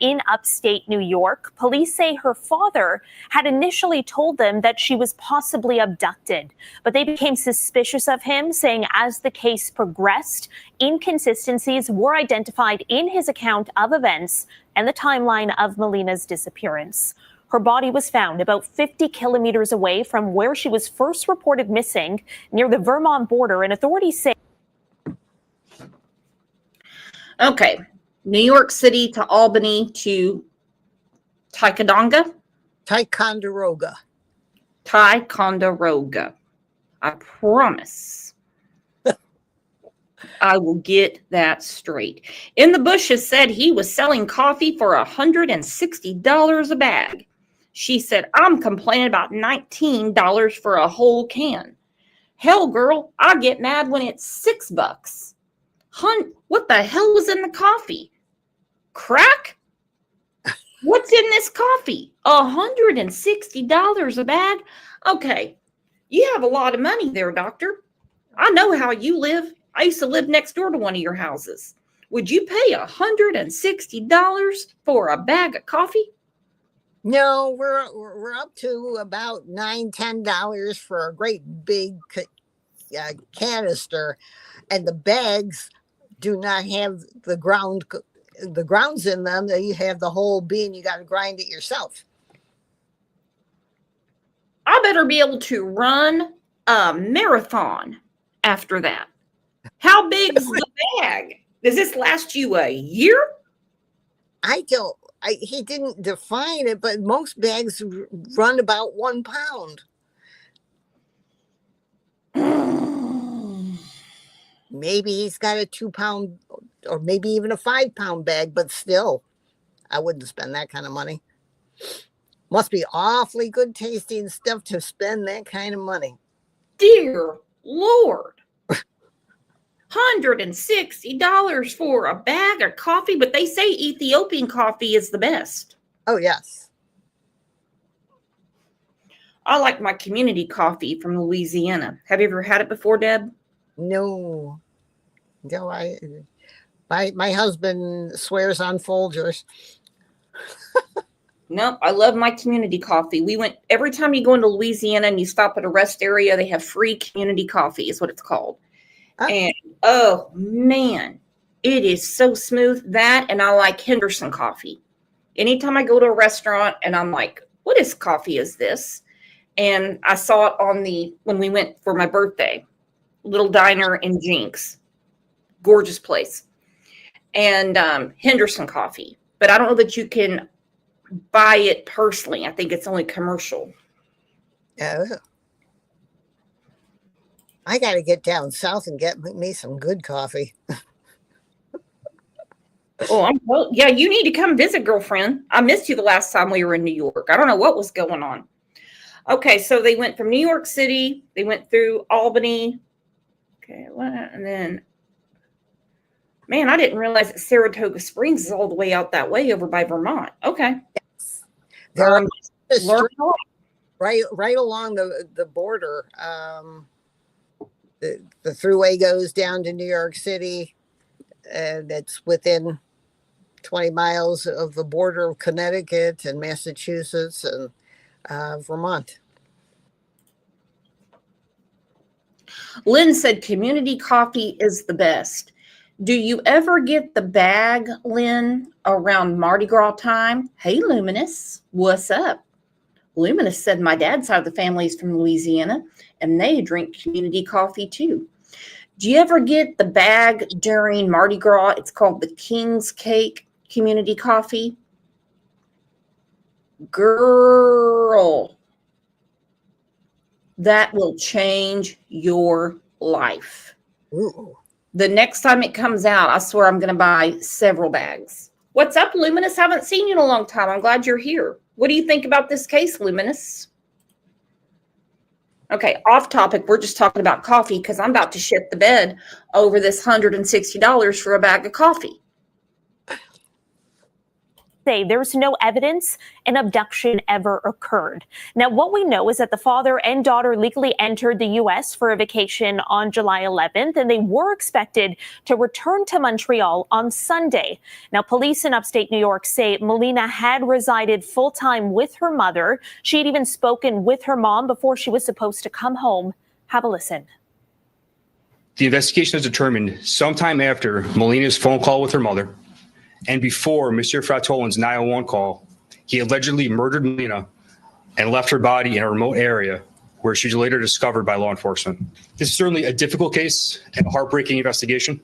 in upstate New York. Police say her father had initially told them that she was possibly abducted, but they became suspicious of him, saying as the case progressed, inconsistencies were identified in his account of events and the timeline of Melina's disappearance. Her body was found about 50 kilometers away from where she was first reported missing near the Vermont border, and authorities say. Okay, New York City to Albany to Ticonderoga. Ticonderoga. Ticonderoga. I promise. I will get that straight. In the Bushes said he was selling coffee for $160 a bag. She said, I'm complaining about $19 for a whole can. Hell, girl, I get mad when it's $6. What the hell was in the coffee? Crack? What's in this coffee? $160 a bag? Okay, you have a lot of money there, doctor. I know how you live. I used to live next door to one of your houses. Would you pay $160 for a bag of coffee? No, we're up to about $9-10 for a great big canister, and the bags do not have the grounds in them. You have the whole bean. You got to grind it yourself. I better be able to run a marathon after that. How big's the bag? Does this last you a year? He didn't define it, but most bags run about 1 pound. Maybe he's got a 2 pound or maybe even a 5 pound bag, but still, I wouldn't spend that kind of money. Must be awfully good tasting stuff to spend that kind of money. Dear Lord. $160 for a bag of coffee, but they say Ethiopian coffee is the best. Oh, yes. I like my community coffee from Louisiana. Have you ever had it before, Deb? No. No, my husband swears on Folgers. No, I love my community coffee. We went every time you go into Louisiana and you stop at a rest area, they have free community coffee, is what it's called. And oh man, it is so smooth. That, and I like Henderson coffee. Anytime I go to a restaurant and I'm like, what is coffee is this? And I saw it when we went for my birthday, little diner in Jinx, gorgeous place. And Henderson coffee, but I don't know that you can buy it personally. I think it's only commercial. Oh. I got to get down south and get me some good coffee. Oh, well, yeah, you need to come visit, girlfriend. I missed you the last time we were in New York. I don't know what was going on. Okay, so they went from New York City, they went through Albany. Okay, and then, man, I didn't realize that Saratoga Springs is all the way out that way over by Vermont. Okay. Yes. There are the learn streets right along the border. The thruway goes down to New York City, and it's within 20 miles of the border of Connecticut and Massachusetts and Vermont. Lynn said community coffee is the best. Do you ever get the bag, Lynn, around Mardi Gras time? Hey, Luminous, what's up? Luminous said my dad's side of the family is from Louisiana, and they drink community coffee too. Do you ever get the bag during Mardi Gras? It's called the King's Cake Community Coffee. Girl, that will change your life. Ooh. The next time it comes out, I swear I'm going to buy several bags. What's up, Luminous? Haven't seen you in a long time. I'm glad you're here. What do you think about this case, Luminous? Okay, off topic. We're just talking about coffee because I'm about to shit the bed over this $160 for a bag of coffee. There's no evidence an abduction ever occurred. Now, what we know is that the father and daughter legally entered the U.S. for a vacation on July 11th, and they were expected to return to Montreal on Sunday. Now, police in upstate New York say Melina had resided full-time with her mother. She had even spoken with her mom before she was supposed to come home. Have a listen. The investigation has determined sometime after Melina's phone call with her mother and before Mr. Fratolin's 911 call, he allegedly murdered Melina and left her body in a remote area where she was later discovered by law enforcement. This is certainly a difficult case and a heartbreaking investigation.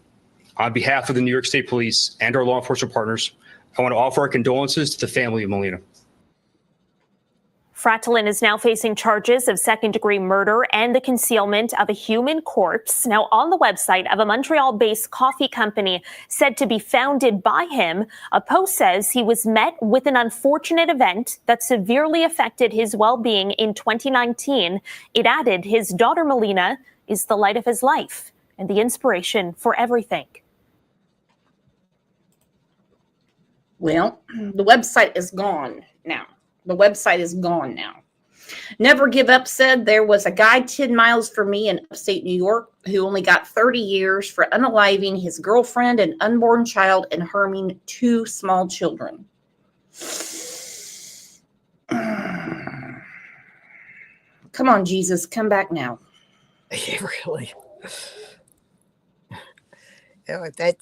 On behalf of the New York State Police and our law enforcement partners, I want to offer our condolences to the family of Melina. Fratolin is now facing charges of second-degree murder and the concealment of a human corpse. Now, on the website of a Montreal-based coffee company said to be founded by him, a post says he was met with an unfortunate event that severely affected his well-being in 2019. It added his daughter Melina is the light of his life and the inspiration for everything. Well, the website is gone now. The website is gone now. Never Give Up said there was a guy 10 miles from me in upstate New York who only got 30 years for unaliving his girlfriend and unborn child and harming 2 small children. Come on, Jesus, come back now. Yeah, really. You know, that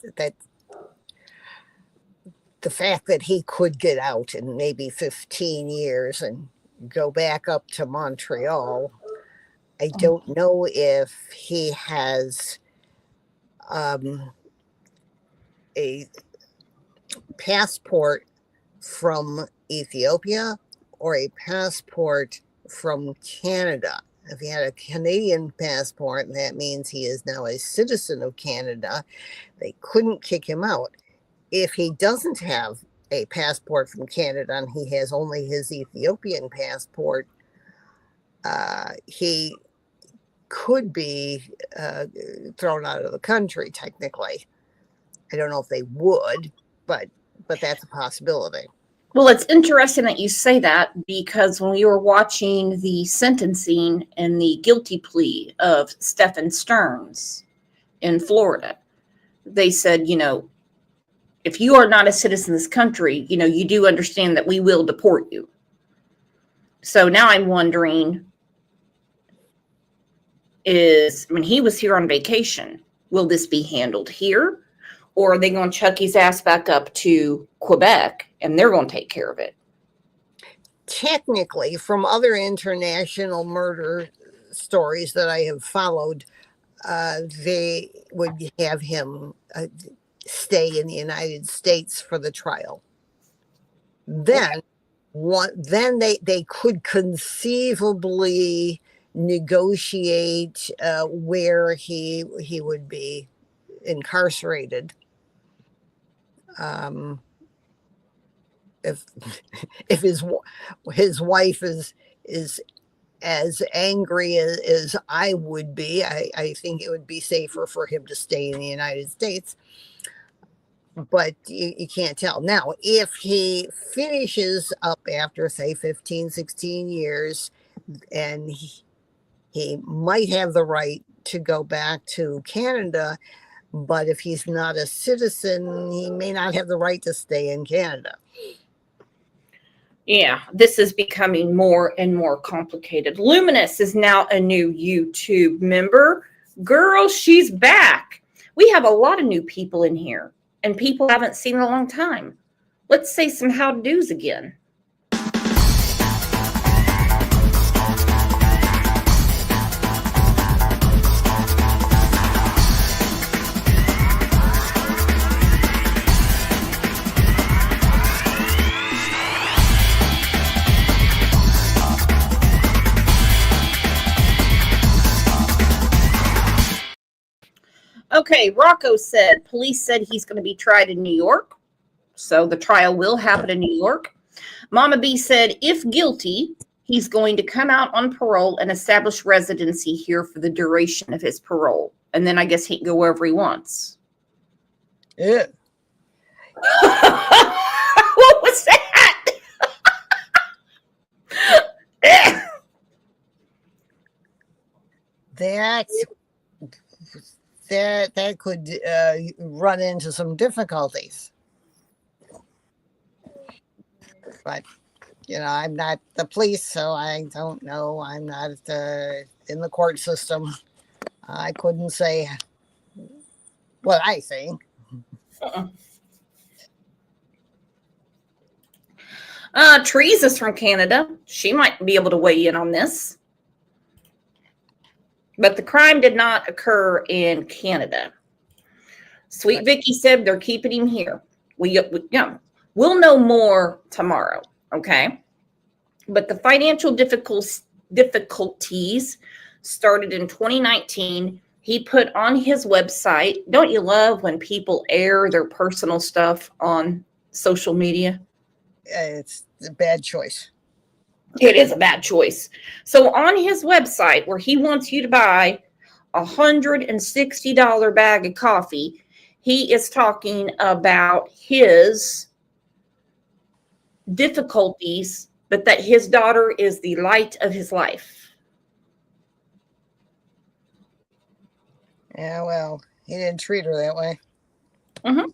the fact that he could get out in maybe 15 years and go back up to Montreal, I don't know if he has a passport from Ethiopia or a passport from Canada. If he had a Canadian passport, that means he is now a citizen of Canada. They couldn't kick him out. If he doesn't have a passport from Canada and he has only his Ethiopian passport, he could be thrown out of the country, technically. I don't know if they would, but that's a possibility. Well, it's interesting that you say that because when we were watching the sentencing and the guilty plea of Stephen Stearns in Florida, they said, you know, if you are not a citizen of this country, you know, you do understand that we will deport you. So now I'm wondering he was here on vacation. Will this be handled here? Or are they going to chuck his ass back up to Quebec and they're going to take care of it? Technically, from other international murder stories that I have followed, they would have him stay in the United States for the trial. Then they could conceivably negotiate where he would be incarcerated. if if his wife is as angry as I would be, I think it would be safer for him to stay in the United States. But you can't tell. Now, if he finishes up after, say, 15, 16 years, and he might have the right to go back to Canada, but if he's not a citizen, he may not have the right to stay in Canada. Yeah, this is becoming more and more complicated. Luminous is now a new YouTube member. Girl, she's back. We have a lot of new people in here, and people I haven't seen in a long time. Let's say some how-to-dos again. Okay, Rocco said, police said he's going to be tried in New York. So the trial will happen in New York. Mama B said, if guilty, he's going to come out on parole and establish residency here for the duration of his parole. And then I guess he can go wherever he wants. Yeah. What was that? That could run into some difficulties. But, I'm not the police, so I don't know. I'm not in the court system. I couldn't say what I think. Teresa's from Canada. She might be able to weigh in on this. But the crime did not occur in Canada. Sweet Vicky said they're keeping him here. We'll know more tomorrow, okay? But the financial difficulties started in 2019. He put on his website, don't you love when people air their personal stuff on social media? It's a bad choice. It is a bad choice. So on his website, where he wants you to buy $160 bag of coffee, he is talking about his difficulties, but that his daughter is the light of his life. Yeah, well, he didn't treat her that way. Mm-hmm.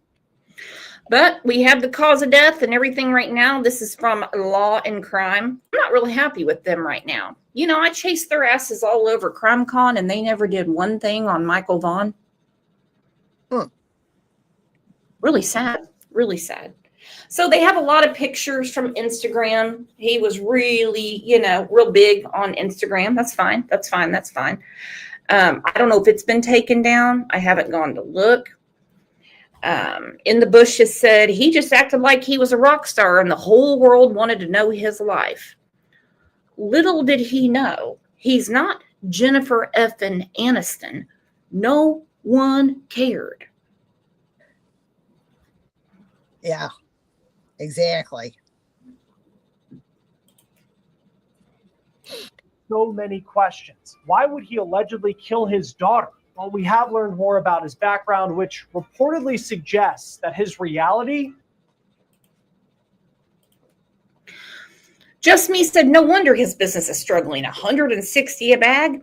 But we have the cause of death and everything right now. This is from Law and Crime. I'm not really happy with them right now. I chased their asses all over CrimeCon, and they never did one thing on Michael Vaughn. Really sad. Really sad. So they have a lot of pictures from Instagram. He was really, real big on Instagram. That's fine. That's fine. That's fine. I don't know if it's been taken down. I haven't gone to look. In the bushes said he just acted like he was a rock star and the whole world wanted to know his life. Little did he know, he's not Jennifer effing Aniston. No one cared. Yeah, exactly. So many questions. Why would he allegedly kill his daughter? Well, we have learned more about his background, which reportedly suggests that his reality. Just Me said, no wonder his business is struggling. $160 a bag.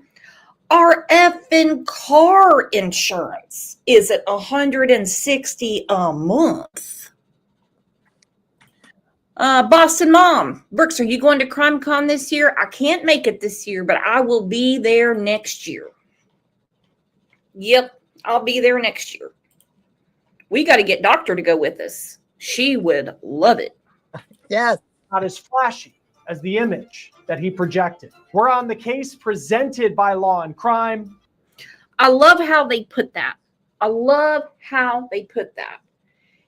Our effing car insurance is at $160 a month. Boston Mom, Brooks, are you going to CrimeCon this year? I can't make it this year, but I will be there next year. Yep, I'll be there next year. We got to get Doctor to go with us. She would love it. Yes. Not as flashy as the image that he projected. We're on the case presented by Law and Crime. I love how they put that.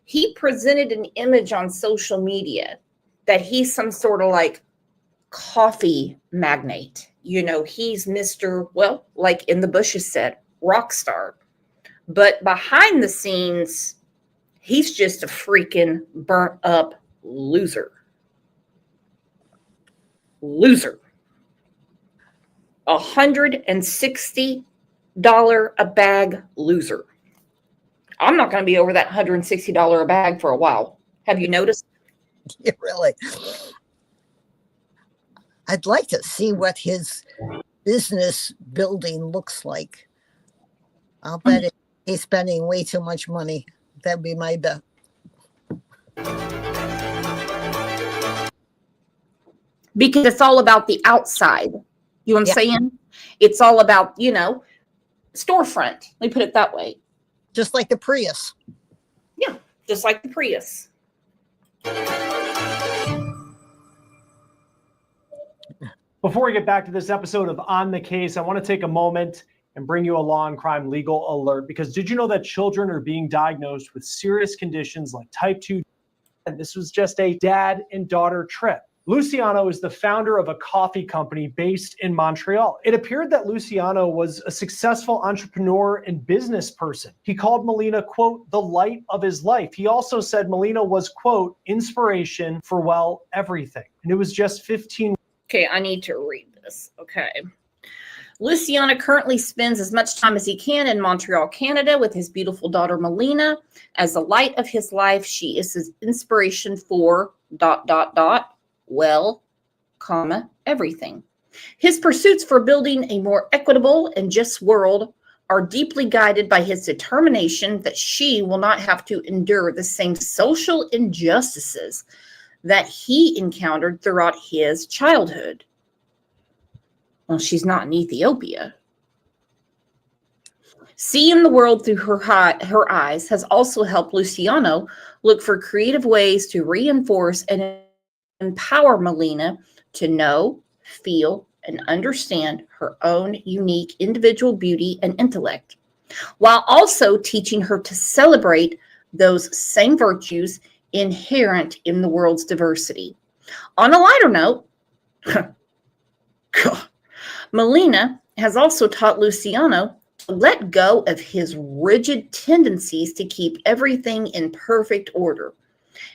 He presented an image on social media that he's some sort of like coffee magnate. He's Mr., well, like In the Bushes said, rock star. But behind the scenes, He's just a freaking burnt up loser. Loser. $160 a bag loser. I'm not going to be over that $160 a bag for a while. Have you noticed? Yeah, really. I'd like to see what his business building looks like. I'll bet he's spending way too much money. That'd be my bet. Because it's all about the outside. You know what I'm saying? It's all about, storefront. Let me put it that way. Just like the Prius. Yeah, just like the Prius. Before we get back to this episode of On the Case, I want to take a moment and bring you a law and crime legal alert, because did you know that children are being diagnosed with serious conditions like type 2? And this was just a dad and daughter trip. Luciano is the founder of a coffee company based in Montreal. It appeared that Luciano was a successful entrepreneur and business person. He called Melina, quote, the light of his life. He also said Melina was, quote, inspiration for, well, everything. And it was just 15. Okay, I need to read this. Okay. Luciano currently spends as much time as he can in Montreal, Canada, with his beautiful daughter, Melina. As the light of his life, she is his inspiration for ... well, everything. His pursuits for building a more equitable and just world are deeply guided by his determination that she will not have to endure the same social injustices that he encountered throughout his childhood. Well, she's not in Ethiopia. Seeing the world through her eyes has also helped Luciano look for creative ways to reinforce and empower Melina to know, feel, and understand her own unique individual beauty and intellect, while also teaching her to celebrate those same virtues inherent in the world's diversity. On a lighter note, Melina has also taught Luciano to let go of his rigid tendencies to keep everything in perfect order.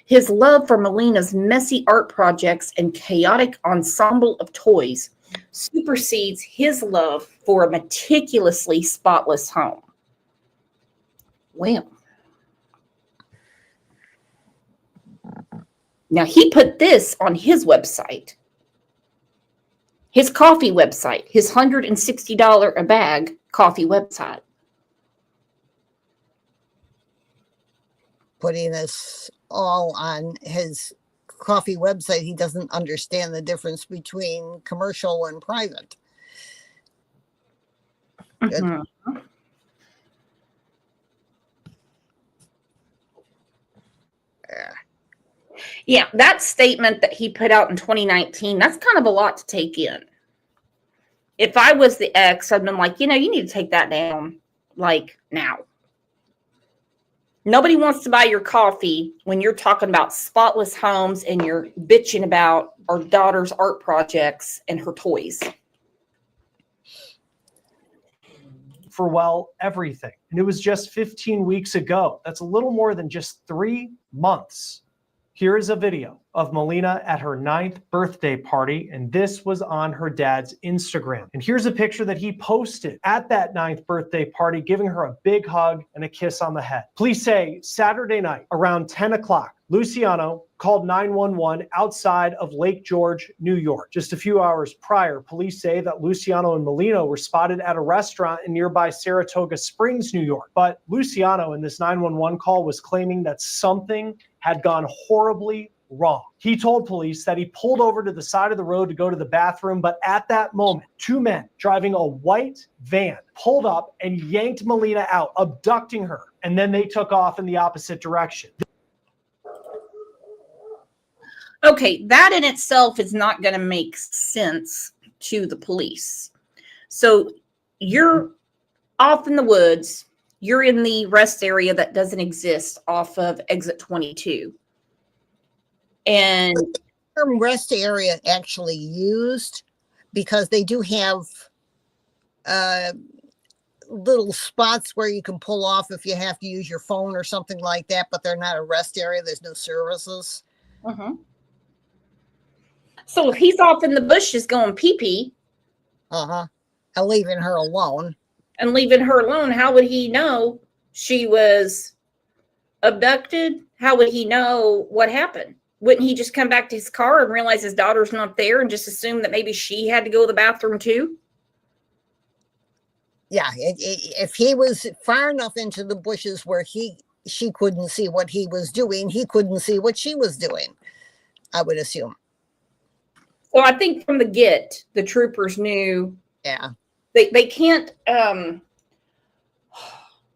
His love for Melina's messy art projects and chaotic ensemble of toys supersedes his love for a meticulously spotless home. Well, now he put this on his website, his coffee website, his $160 a bag coffee website. Putting this all on his coffee website, he doesn't understand the difference between commercial and private. Mm-hmm. Yeah, that statement that he put out in 2019, that's kind of a lot to take in. If I was the ex, I'd been like, you need to take that down, like, now. Nobody wants to buy your coffee when you're talking about spotless homes and you're bitching about our daughter's art projects and her toys. For, well, everything. And it was just 15 weeks ago. That's a little more than just 3 months. Here is a video of Melina at her 9th birthday party, and this was on her dad's Instagram. And here's a picture that he posted at that 9th birthday party, giving her a big hug and a kiss on the head. Police say Saturday night around 10 o'clock, Luciano called 911 outside of Lake George, New York. Just a few hours prior, police say that Luciano and Melina were spotted at a restaurant in nearby Saratoga Springs, New York. But Luciano in this 911 call was claiming that something had gone horribly wrong. He told police that he pulled over to the side of the road to go to the bathroom, but at that moment, 2 men driving a white van pulled up and yanked Melina out, abducting her, and then they took off in the opposite direction. Okay, that in itself is not going to make sense to the police. So you're off in the woods. You're in the rest area that doesn't exist off of exit 22. And the term rest area actually used because they do have little spots where you can pull off if you have to use your phone or something like that, but they're not a rest area. There's no services. Uh-huh. So if he's off in the bushes going pee-pee. Uh-huh. And leaving her alone. And leaving her alone, how would he know she was abducted? How would he know what happened? Wouldn't he just come back to his car and realize his daughter's not there and just assume that maybe she had to go to the bathroom too? Yeah, if he was far enough into the bushes where she couldn't see what he was doing, he couldn't see what she was doing, I would assume. So I think from the get, the troopers knew. Yeah. They can't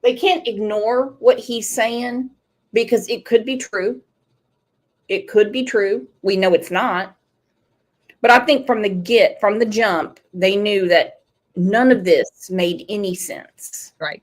ignore what he's saying because it could be true. It could be true. We know it's not. But I think from the jump, they knew that none of this made any sense. Right.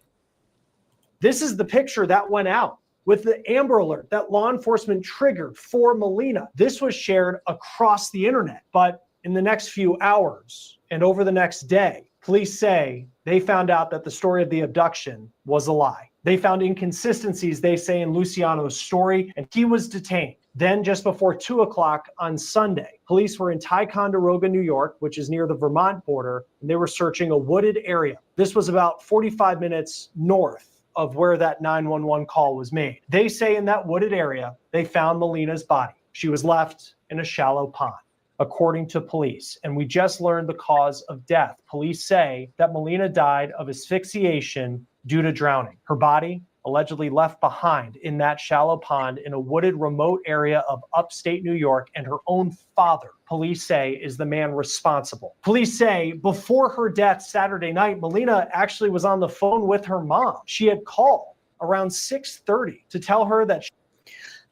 This is the picture that went out with the Amber Alert that law enforcement triggered for Melina. This was shared across the internet, but in the next few hours and over the next day, police say they found out that the story of the abduction was a lie. They found inconsistencies, they say, in Luciano's story, and he was detained. Then just before 2 o'clock on Sunday, police were in Ticonderoga, New York, which is near the Vermont border, and they were searching a wooded area. This was about 45 minutes north of where that 911 call was made. They say in that wooded area, they found Melina's body. She was left in a shallow pond, according to police. And we just learned the cause of death. Police say that Melina died of asphyxiation due to drowning. Her body allegedly left behind in that shallow pond in a wooded remote area of upstate New York, and her own father, police say, is the man responsible. Police say before her death Saturday night, Melina actually was on the phone with her mom. She had called around 6:30 to tell her that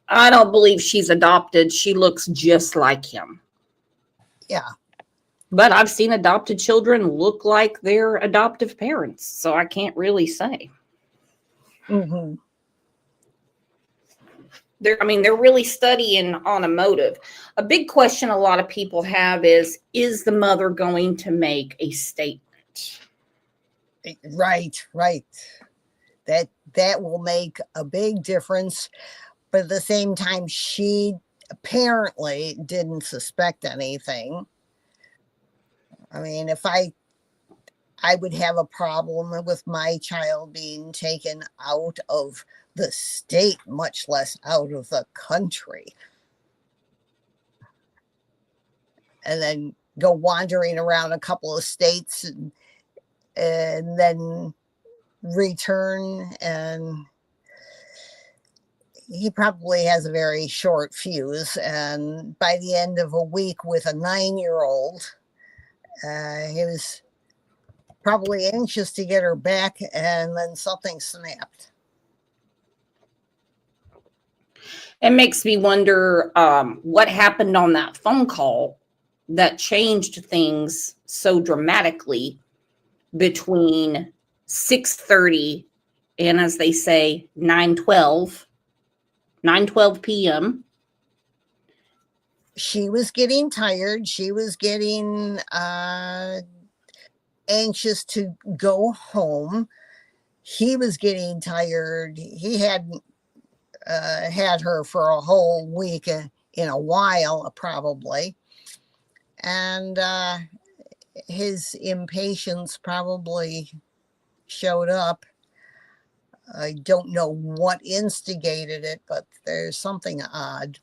I don't believe she's adopted. She looks just like him. Yeah. But I've seen adopted children look like their adoptive parents, so I can't really say. Mm-hmm. They're really studying on a motive. A big question a lot of people have is the mother going to make a statement? Right. That will make a big difference. But at the same time, she apparently didn't suspect anything. I mean, if I would have a problem with my child being taken out of the state, much less out of the country. And then go wandering around a couple of states and then return. And he probably has a very short fuse. And by the end of a week with a 9-year-old, he was probably anxious to get her back, and then something snapped. It makes me wonder what happened on that phone call that changed things so dramatically between 6:30 and, as they say, 9:12 p.m. She was getting tired. She was getting anxious to go home. He was getting tired. He hadn't had her for a whole week in a while, probably. And his impatience probably showed up. I don't know what instigated it, but there's something odd.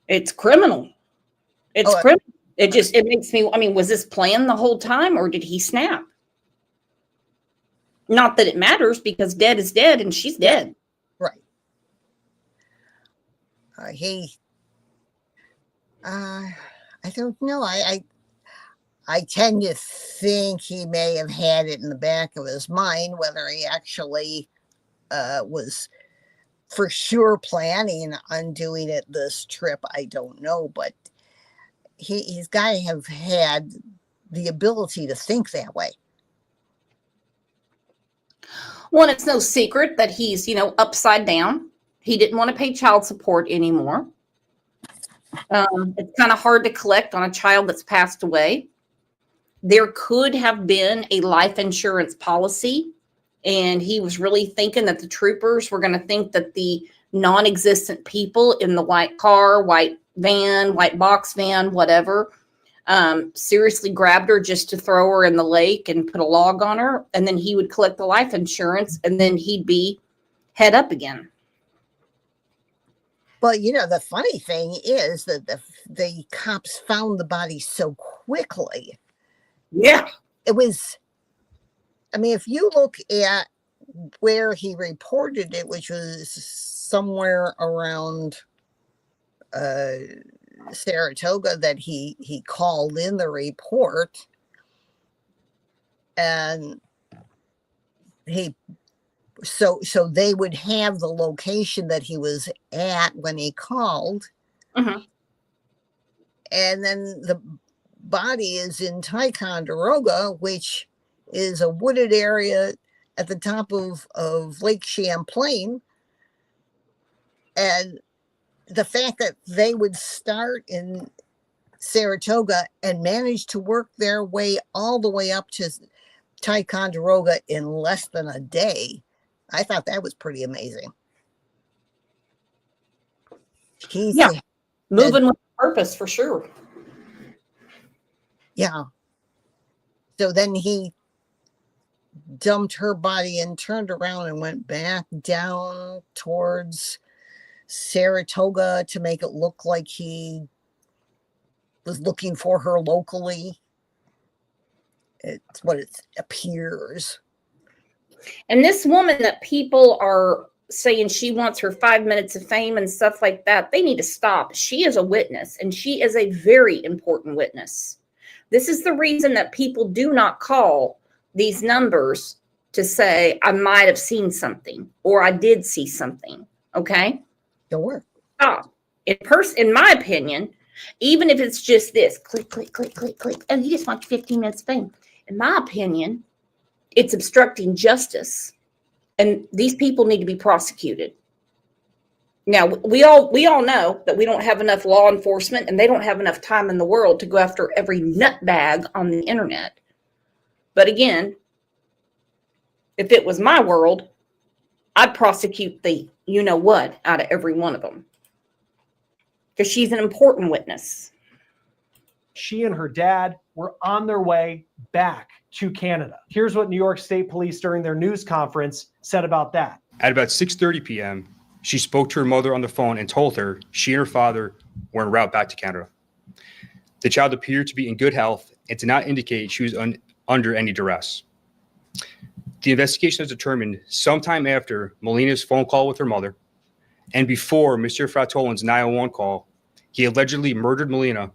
It's criminal. It's criminal. It makes me, was this planned the whole time, or did he snap? Not that it matters, because dead is dead and she's dead. Right. I don't know. I tend to think he may have had it in the back of his mind. Whether he actually was for sure planning on doing it this trip, I don't know. But he's got to have had the ability to think that way. Well, it's no secret that he's, upside down. He didn't want to pay child support anymore. It's kind of hard to collect on a child that's passed away. there could have been a life insurance policy, and he was really thinking that the troopers were going to think that the non-existent people in the white car, white van, white box van, whatever, seriously grabbed her just to throw her in the lake and put a log on her, and then he would collect the life insurance, and then he'd be head up again. Well, the funny thing is that the cops found the body so quickly. Yeah. It was, if you look at where he reported it, which was somewhere around Saratoga, that he called in the report, and so they would have the location that he was at when he called. Mm-hmm. And then the body is in Ticonderoga, which is a wooded area at the top of Lake Champlain. And the fact that they would start in Saratoga and manage to work their way all the way up to Ticonderoga in less than a day, I thought that was pretty amazing. Moving with purpose, for sure. Yeah. So then he dumped her body and turned around and went back down towards Saratoga to make it look like he was looking for her locally. It's what it appears. And this woman that people are saying she wants her 5 minutes of fame and stuff like that, they need to stop. She is a witness, and she is a very important witness. This is the reason that people do not call these numbers to say, I might have seen something or I did see something. Okay? Sure. Stop. In my opinion, even if it's just this, click, click, click, click, click, and you just want 15 minutes of fame. In my opinion, it's obstructing justice, and these people need to be prosecuted. Now, we all know that we don't have enough law enforcement, and they don't have enough time in the world to go after every nutbag on the internet. But again, if it was my world, I'd prosecute the you-know-what out of every one of them, because she's an important witness. She and her dad were on their way back to Canada. Here's what New York State Police during their news conference said about that. At about 6:30 p.m., she spoke to her mother on the phone and told her she and her father were en route back to Canada. The child appeared to be in good health and did not indicate she was under any duress. The investigation has determined sometime after Melina's phone call with her mother and before Mr. Fratolin's 911 call, he allegedly murdered Melina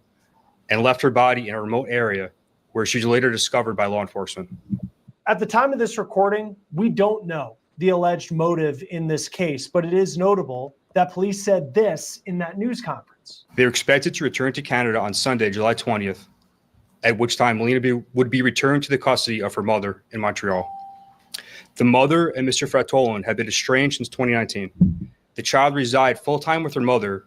and left her body in a remote area where she was later discovered by law enforcement. At the time of this recording, we don't know the alleged motive in this case, but it is notable that police said this in that news conference. They're expected to return to Canada on Sunday, July 20th, at which time Melina would be returned to the custody of her mother in Montreal. The mother and Mr. Fratolin have been estranged since 2019. The child resides full-time with her mother,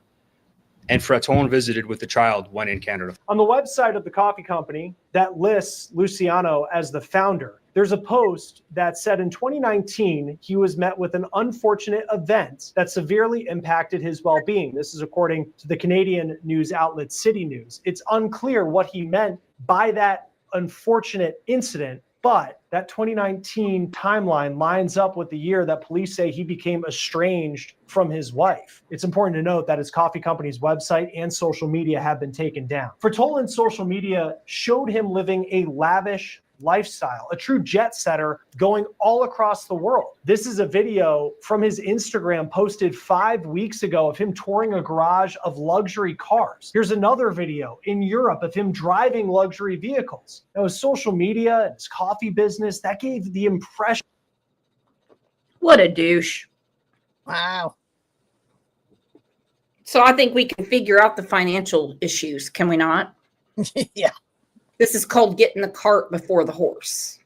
and Fratolin visited with the child when in Canada. On the website of the coffee company that lists Luciano as the founder, there's a post that said in 2019, he was met with an unfortunate event that severely impacted his well-being. This is according to the Canadian news outlet City News. It's unclear what he meant by that unfortunate incident, but that 2019 timeline lines up with the year that police say he became estranged from his wife. It's important to note that his coffee company's website and social media have been taken down. Fratolin's social media showed him living a lavish lifestyle, a true jet setter going all across the world. This is a video from his Instagram posted 5 weeks ago of him touring a garage of luxury cars. Here's another video in Europe of him driving luxury vehicles. Now, his social media and his coffee business, that gave the impression. What a douche. Wow. So I think we can figure out the financial issues, can we not? Yeah. This is called getting the cart before the horse.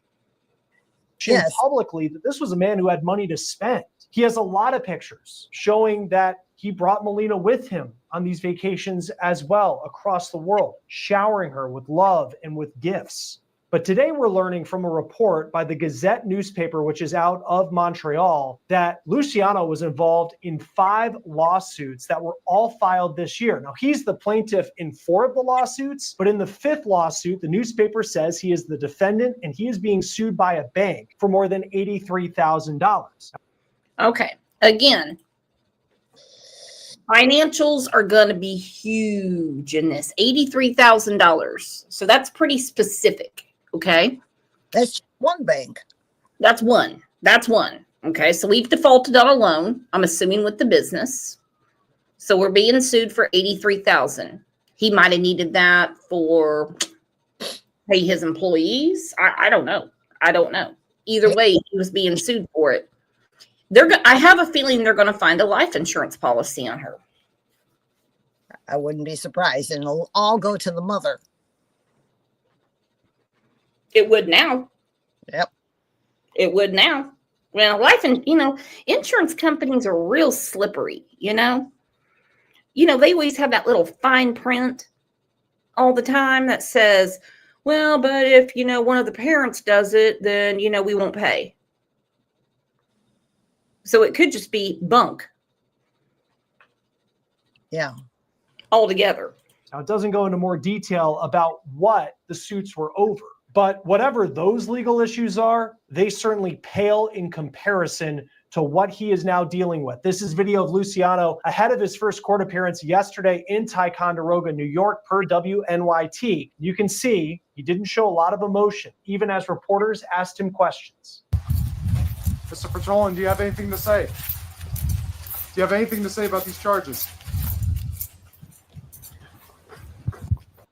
Yes. Publicly that this was a man who had money to spend. He has a lot of pictures showing that he brought Melina with him on these vacations as well across the world, showering her with love and with gifts. But today we're learning from a report by the Gazette newspaper, which is out of Montreal, that Luciano was involved in 5 lawsuits that were all filed this year. Now, he's the plaintiff in 4 of the lawsuits, but in the 5th lawsuit, the newspaper says he is the defendant and he is being sued by a bank for more than $83,000. Okay. Again, financials are going to be huge in this. $83,000. So that's pretty specific. Okay. That's one bank. That's one. That's one. Okay. So we've defaulted on a loan, I'm assuming with the business. So we're being sued for $83,000. He might have needed that for pay his employees. I don't know. I don't know. Either way, he was being sued for it. I have a feeling they're going to find a life insurance policy on her. I wouldn't be surprised, and it'll all go to the mother. It would now. Yep. It would now. Well, insurance companies are real slippery, they always have that little fine print all the time that says, well, but if, one of the parents does it, then, we won't pay. So it could just be bunk. Yeah. Altogether. Now, it doesn't go into more detail about what the suits were over. But whatever those legal issues are, they certainly pale in comparison to what he is now dealing with. This is video of Luciano ahead of his first court appearance yesterday in Ticonderoga, New York, per WNYT. You can see he didn't show a lot of emotion, even as reporters asked him questions. Mr. Patrolman, do you have anything to say? Do you have anything to say about these charges?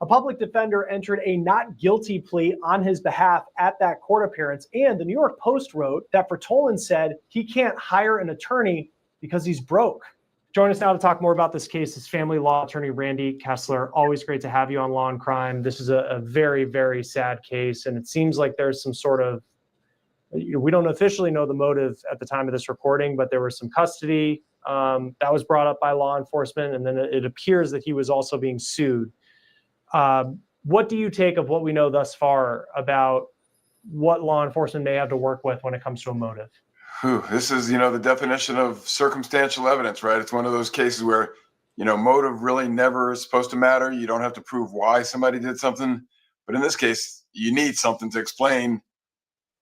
A public defender entered a not guilty plea on his behalf at that court appearance. And the New York Post wrote that Fertolin said he can't hire an attorney because he's broke. Join us now to talk more about this case is family law attorney Randy Kessler. Always great to have you on Law and Crime. This is a very, very sad case. And it seems like there's some sort of, we don't officially know the motive at the time of this recording, but there was some custody that was brought up by law enforcement. And then it appears that he was also being sued. What do you take of what we know thus far about what law enforcement may have to work with when it comes to a motive? This is, the definition of circumstantial evidence, right? It's one of those cases where, motive really never is supposed to matter. You don't have to prove why somebody did something. But in this case, you need something to explain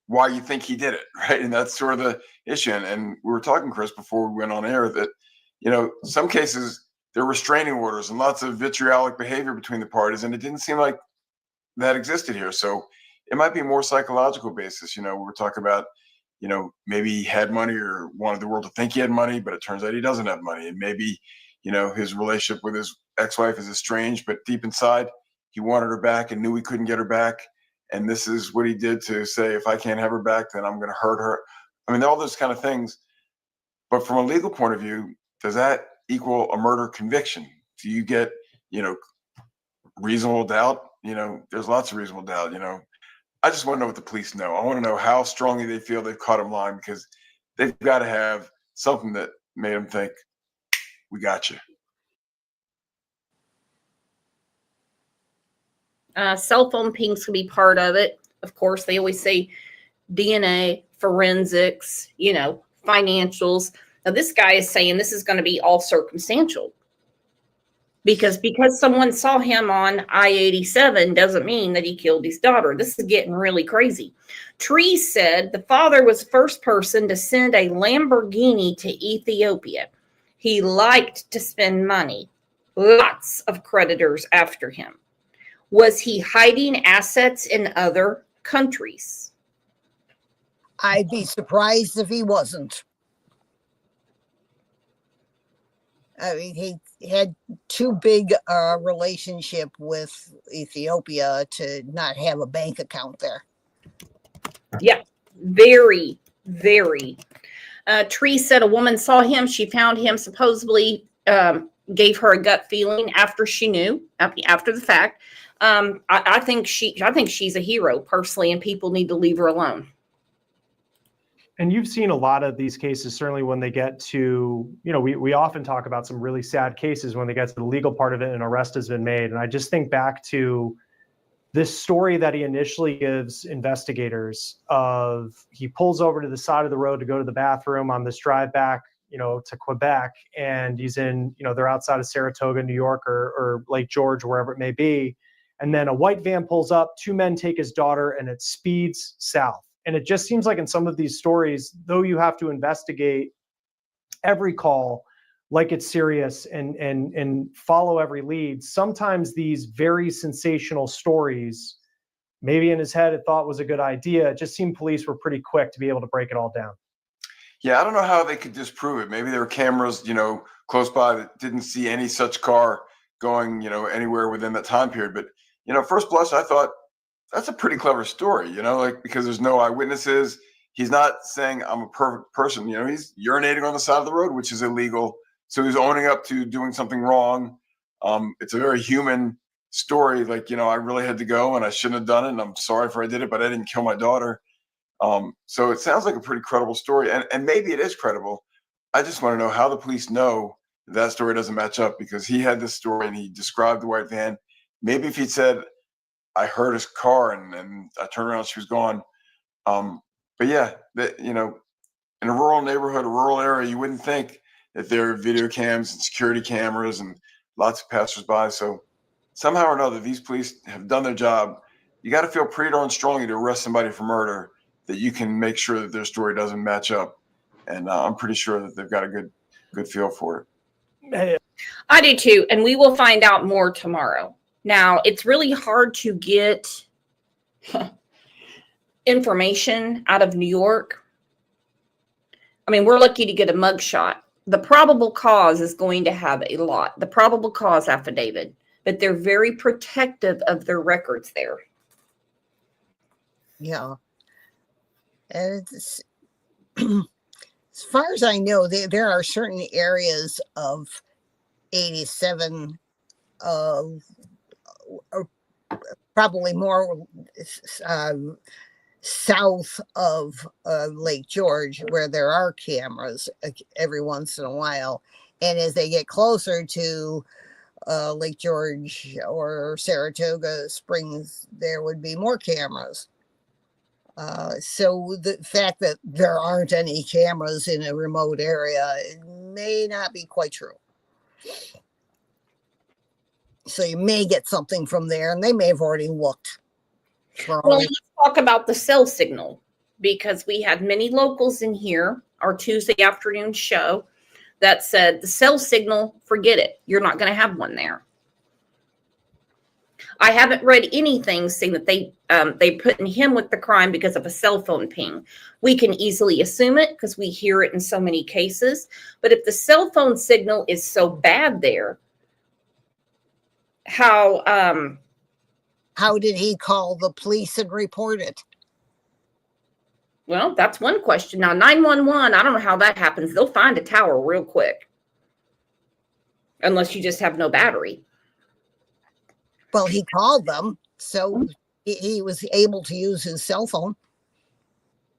why you think he did it, right? And that's sort of the issue. And we were talking, Chris, before we went on air that, some cases, there were restraining orders and lots of vitriolic behavior between the parties, and it didn't seem like that existed here. So it might be more psychological basis. We're talking about, maybe he had money or wanted the world to think he had money, but it turns out he doesn't have money. And maybe, his relationship with his ex-wife is estranged, but deep inside, he wanted her back and knew he couldn't get her back. And this is what he did to say, if I can't have her back, then I'm going to hurt her. I mean, all those kind of things. But from a legal point of view, does that equal a murder conviction? Do you get, reasonable doubt? There's lots of reasonable doubt. I just want to know what the police know. I want to know how strongly they feel they've caught him lying, because they've got to have something that made them think, we got you. Cell phone pings can be part of it. Of course, they always say DNA, forensics, financials. Now, this guy is saying this is going to be all circumstantial because someone saw him on I-87 doesn't mean that he killed his daughter. This is getting really crazy. Tree said the father was the first person to send a Lamborghini to Ethiopia. He liked to spend money. Lots of creditors after him. Was he hiding assets in other countries? I'd be surprised if he wasn't. I mean, he had too big a relationship with Ethiopia to not have a bank account there. Yeah, very, very. Tree said a woman saw him. She found him, supposedly gave her a gut feeling after she knew, after the fact. I think she's a hero personally, and people need to leave her alone. And you've seen a lot of these cases, certainly when they get to, we often talk about some really sad cases when they get to the legal part of it and an arrest has been made. And I just think back to this story that he initially gives investigators of he pulls over to the side of the road to go to the bathroom on this drive back, to Quebec, and he's in, they're outside of Saratoga, New York, or Lake George, wherever it may be. And then a white van pulls up, two men take his daughter, and it speeds south. And it just seems like in some of these stories, though you have to investigate every call like it's serious and follow every lead, sometimes these very sensational stories, maybe in his head it thought was a good idea, it just seemed police were pretty quick to be able to break it all down. Yeah, I don't know how they could disprove it. Maybe there were cameras, close by that didn't see any such car going, anywhere within that time period. But, first blush, I thought that's a pretty clever story, because there's no eyewitnesses. He's not saying I'm a perfect person. He's urinating on the side of the road, which is illegal. So he's owning up to doing something wrong. It's a very human story. I really had to go and I shouldn't have done it. And I'm sorry if I did it, but I didn't kill my daughter. So it sounds like a pretty credible story. And maybe it is credible. I just want to know how the police know that story doesn't match up, because he had this story and he described the white van. Maybe if he'd said, I heard his car and I turned around, she was gone. But yeah, in a rural neighborhood, a rural area, you wouldn't think that there are video cams and security cameras and lots of passersby. So somehow or another, these police have done their job. You got to feel pretty darn strongly to arrest somebody for murder that you can make sure that their story doesn't match up. And I'm pretty sure that they've got a good feel for it. I do too. And we will find out more tomorrow. Now, it's really hard to get information out of New York. I mean, we're lucky to get a mugshot. The probable cause is going to have a lot. The probable cause affidavit, but they're very protective of their records there. Yeah. And it's, as far as I know, there are certain areas of 87, or probably more south of Lake George, where there are cameras every once in a while. And as they get closer to Lake George or Saratoga Springs, there would be more cameras. So the fact that there aren't any cameras in a remote area, it may not be quite true. So you may get something from there, and they may have already looked. Well, let's talk about the cell signal, because we had many locals in here, our Tuesday afternoon show, that said the cell signal, forget it. You're not going to have one there. I haven't read anything saying that they put him with the crime because of a cell phone ping. We can easily assume it because we hear it in so many cases. But if the cell phone signal is so bad there, how did he call the police and report it? Well, that's one question. Now, 911, I don't know how that happens. They'll find a tower real quick. Unless you just have no battery. Well, he called them, so he was able to use his cell phone.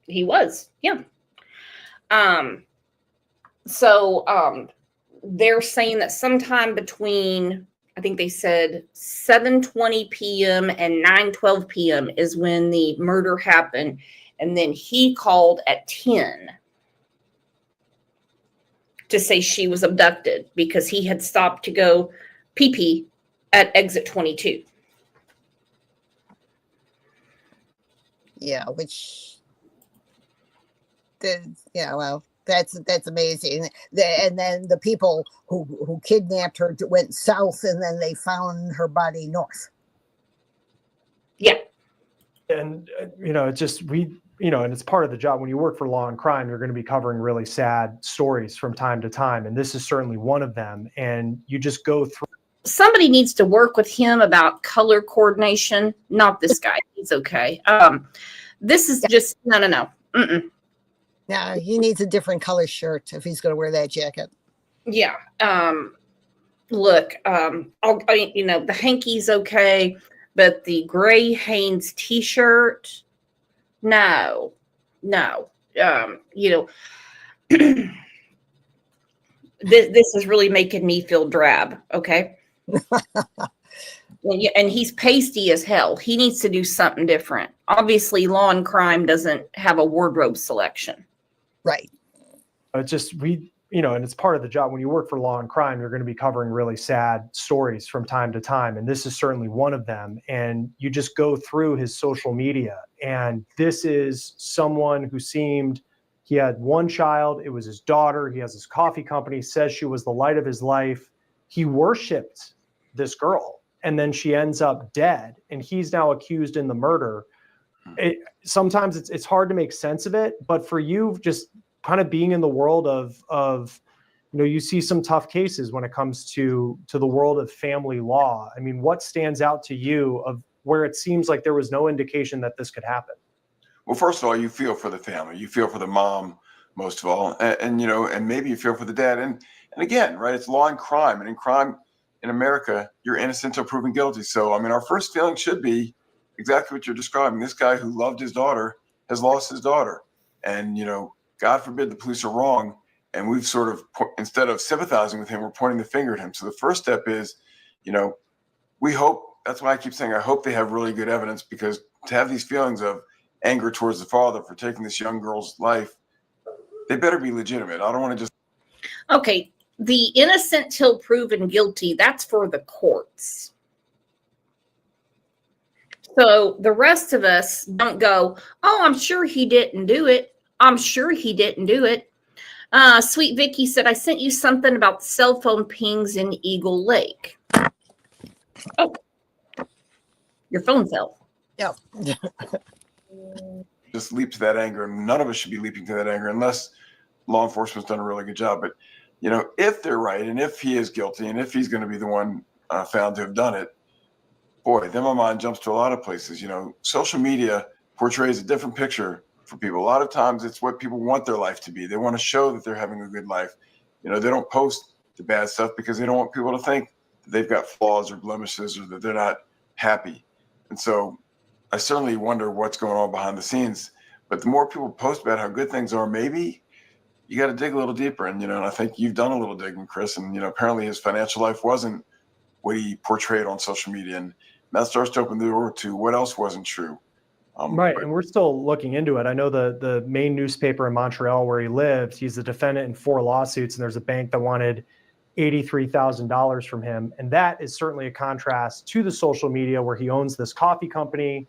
He was, yeah. So they're saying that sometime between, I think they said 7:20 p.m. and 9:12 p.m. is when the murder happened. And then he called at 10 to say she was abducted because he had stopped to go pee-pee at exit 22. Yeah, well, that's amazing. And then the people who kidnapped her went south, and then they found her body north. Yeah. And, it's just, and it's part of the job. When you work for law and crime, you're going to be covering really sad stories from time to time. And this is certainly one of them. And you just go through. Somebody needs to work with him about color coordination. Not this guy. He's okay. This is just, no. Mm-mm. Yeah, he needs a different color shirt if he's going to wear that jacket. Yeah. Look, the hanky's okay, but the gray Hanes t-shirt, no. This is really making me feel drab. Okay. And he's pasty as hell. He needs to do something different. Obviously, Law and Crime doesn't have a wardrobe selection. Right. It's just, and it's part of the job. When you work for Law and Crime, you're going to be covering really sad stories from time to time. And this is certainly one of them. And you just go through his social media. And this is someone who he had one child. It was his daughter. He has his coffee company, says she was the light of his life. He worshiped this girl. And then she ends up dead. And he's now accused in the murder. Sometimes it's hard to make sense of it. But for you, just kind of being in the world of you see some tough cases when it comes to the world of family law. I mean, what stands out to you of where it seems like there was no indication that this could happen? Well, first of all, you feel for the family. You feel for the mom, most of all, and maybe you feel for the dad. And again, right? It's law and crime, and in crime in America, you're innocent until proven guilty. So, I mean, our first feeling should be exactly what you're describing. This guy who loved his daughter has lost his daughter, and God forbid the police are wrong. And we've sort of, instead of sympathizing with him, we're pointing the finger at him. So the first step is, we hope, that's why I keep saying, I hope they have really good evidence, because to have these feelings of anger towards the father for taking this young girl's life, they better be legitimate. I don't want to just. Okay. The innocent till proven guilty, that's for the courts. So the rest of us don't go, oh, I'm sure he didn't do it. I'm sure he didn't do it. Sweet Vicky said, I sent you something about the cell phone pings in Eagle Lake. Oh, your phone fell. Yep. Just leap to that anger, and none of us should be leaping to that anger unless law enforcement's done a really good job. But if they're right, and if he is guilty, and if he's going to be the one found to have done it, boy, then my mind jumps to a lot of places. Social media portrays a different picture for people. A lot of times it's what people want their life to be. They want to show that they're having a good life. They don't post the bad stuff because they don't want people to think that they've got flaws or blemishes or that they're not happy. And so I certainly wonder what's going on behind the scenes. But the more people post about how good things are, maybe you got to dig a little deeper. And, and I think you've done a little digging, Chris. And, apparently his financial life wasn't what he portrayed on social media. And that starts to open the door to what else wasn't true. Right. And we're still looking into it. I know the main newspaper in Montreal where he lives, he's the defendant in 4 lawsuits, and there's a bank that wanted $83,000 from him. And that is certainly a contrast to the social media where he owns this coffee company.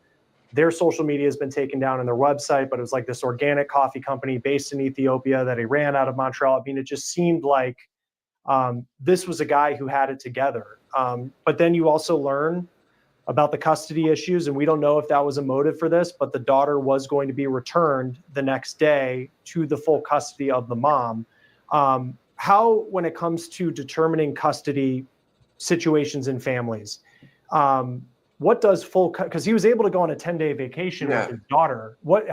Their social media has been taken down on their website, but it was like this organic coffee company based in Ethiopia that he ran out of Montreal. I mean, it just seemed like this was a guy who had it together. But then you also learn about the custody issues, and we don't know if that was a motive for this, but the daughter was going to be returned the next day to the full custody of the mom. How, when it comes to determining custody situations in families, what does because he was able to go on a 10-day vacation with his daughter. When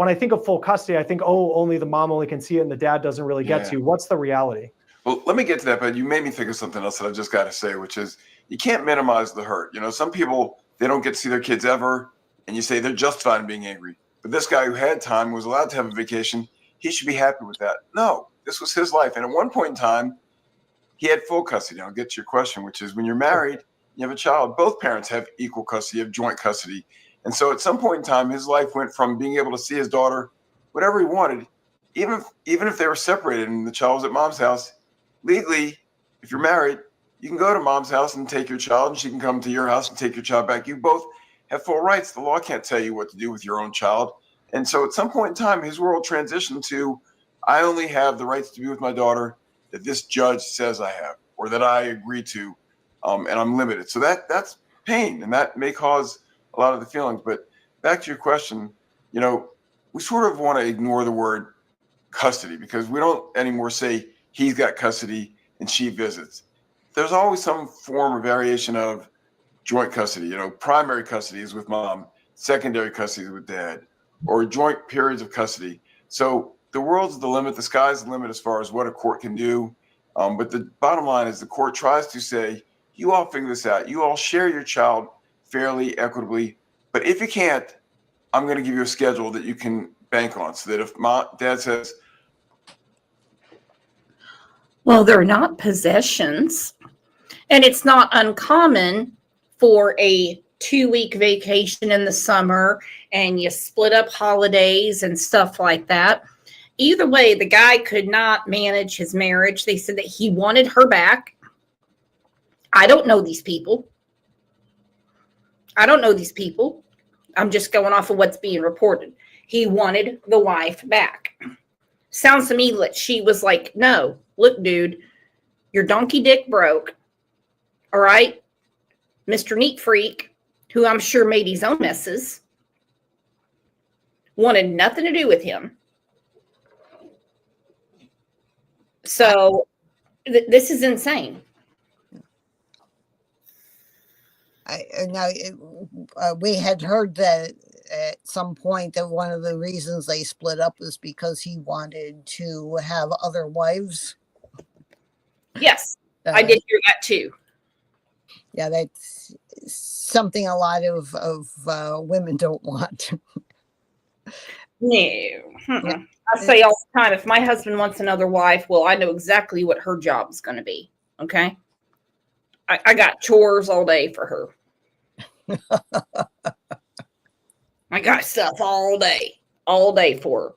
I think of full custody, I think, only the mom only can see it and the dad doesn't really get to. What's the reality? Well, let me get to that, but you made me think of something else that I've just got to say, which is you can't minimize the hurt. Some people, they don't get to see their kids ever, and you say they're justified in being angry. But this guy who had time, was allowed to have a vacation, he should be happy with that. No, this was his life. And at one point in time, he had full custody. I'll get to your question, which is when you're married, you have a child, both parents have equal custody, you have joint custody. And so at some point in time, his life went from being able to see his daughter, whatever he wanted, even if they were separated and the child was at mom's house. Legally, if you're married, you can go to mom's house and take your child, and she can come to your house and take your child back. You both have full rights. The law can't tell you what to do with your own child. And so at some point in time, his world transitioned to, I only have the rights to be with my daughter that this judge says I have, or that I agree to, and I'm limited. So that's pain, and that may cause a lot of the feelings. But back to your question, we sort of want to ignore the word custody because we don't anymore say he's got custody and she visits. There's always some form or variation of joint custody. Primary custody is with mom, secondary custody is with dad, or joint periods of custody. So the world's the limit, the sky's the limit as far as what a court can do. But the bottom line is the court tries to say, you all figure this out. You all share your child fairly, equitably. But if you can't, I'm going to give you a schedule that you can bank on so that if dad says, well, they're not possessions. And it's not uncommon for a 2-week vacation in the summer and you split up holidays and stuff like that. Either way, the guy could not manage his marriage. They said that he wanted her back. I don't know these people. I'm just going off of what's being reported. He wanted the wife back. Sounds to me like she was like, no, look, dude, your donkey dick broke. All right. Mr. Neat Freak, who I'm sure made his own messes, wanted nothing to do with him. So this is insane. We had heard that at some point that one of the reasons they split up was because he wanted to have other wives. Yes, I did hear that too. Yeah, that's something a lot of women don't want. No. Yeah. I say all the time, if my husband wants another wife, well, I know exactly what her job is going to be. Okay. I got chores all day for her. I got stuff all day for her.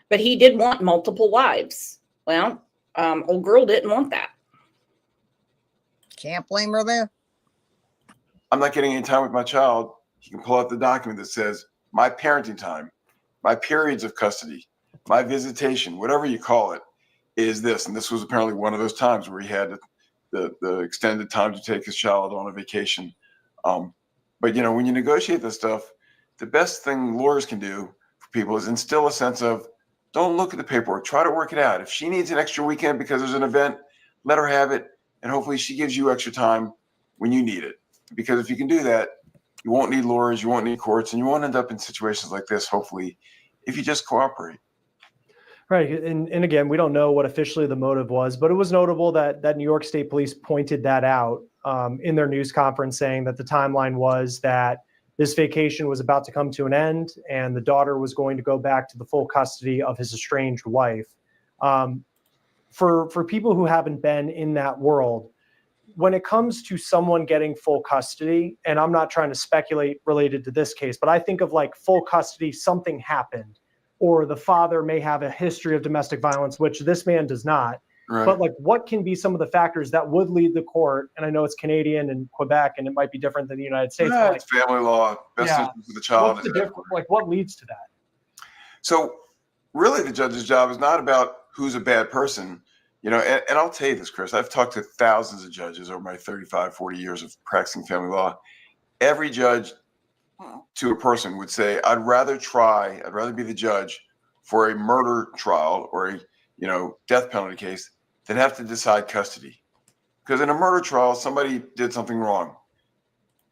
But he did want multiple wives. Well, old girl didn't want that. Can't blame her there. I'm not getting any time with my child. He can pull out the document that says my parenting time, my periods of custody, my visitation, whatever you call it, is this. And this was apparently one of those times where he had the extended time to take his child on a vacation. But, you know, when you negotiate this stuff, the best thing lawyers can do for people is instill a sense of, don't look at the paperwork, try to work it out. If she needs an extra weekend because there's an event, let her have it. And hopefully she gives you extra time when you need it. Because if you can do that, you won't need lawyers, you won't need courts, and you won't end up in situations like this, hopefully, if you just cooperate. Right. And again, we don't know what officially the motive was, but it was notable that New York State Police pointed that out in their news conference, saying that the timeline was that this vacation was about to come to an end and the daughter was going to go back to the full custody of his estranged wife. For people who haven't been in that world, when it comes to someone getting full custody, and I'm not trying to speculate related to this case, but I think of like full custody, something happened, or the father may have a history of domestic violence, which this man does not. Right. But like, what can be some of the factors that would lead the court? And I know it's Canadian and Quebec, and it might be different than the United States. Yeah, like, it's family law, best interest of the child. What's the difference? Like, what leads to that? So really the judge's job is not about who's a bad person. You know, and I'll tell you this, Chris, I've talked to thousands of judges over my 35, 40 years of practicing family law. Every judge to a person would say, I'd rather be the judge for a murder trial or a, you know, death penalty case than have to decide custody. Because in a murder trial, somebody did something wrong.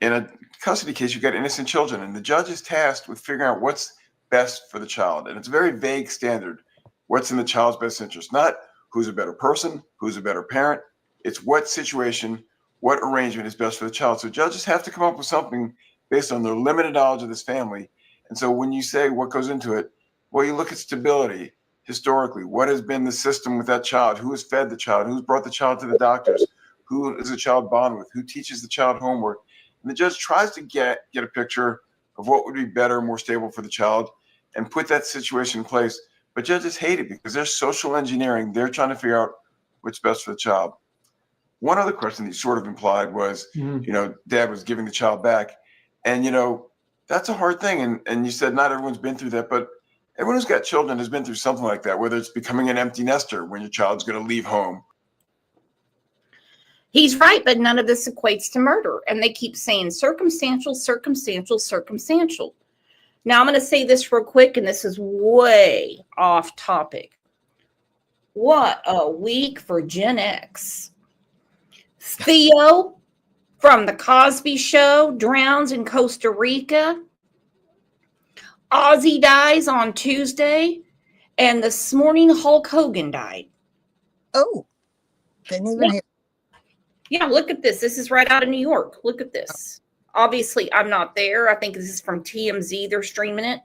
In a custody case, you've got innocent children, and the judge is tasked with figuring out what's best for the child. And it's a very vague standard. What's in the child's best interest? Not who's a better person, who's a better parent. It's what situation, what arrangement is best for the child. So judges have to come up with something based on their limited knowledge of this family. And so when you say what goes into it, well, you look at stability historically. What has been the system with that child? Who has fed the child? Who's brought the child to the doctors? Who is the child bond with? Who teaches the child homework? And the judge tries to get a picture of what would be better, more stable for the child and put that situation in place. But judges hate it because they're social engineering. They're trying to figure out what's best for the child. One other question that you sort of implied was, you know, dad was giving the child back. And, you know, that's a hard thing. And you said not everyone's been through that, but everyone who's got children has been through something like that, whether it's becoming an empty nester when your child's going to leave home. He's right, but none of this equates to murder. And they keep saying circumstantial, circumstantial, circumstantial. Now, I'm going to say this real quick, and this is way off topic. What a week for Gen X. Theo from The Cosby Show drowns in Costa Rica. Ozzy dies on Tuesday. And this morning, Hulk Hogan died. Oh, didn't even hear. Yeah, look at this. This is right out of New York. Look at this. Obviously, I'm not there. I think this is from TMZ. They're streaming it.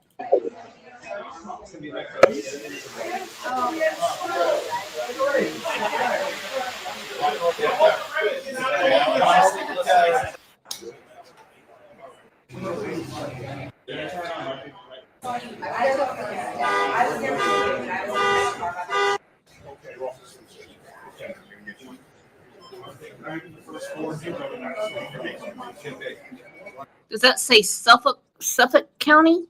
Does that say Suffolk County?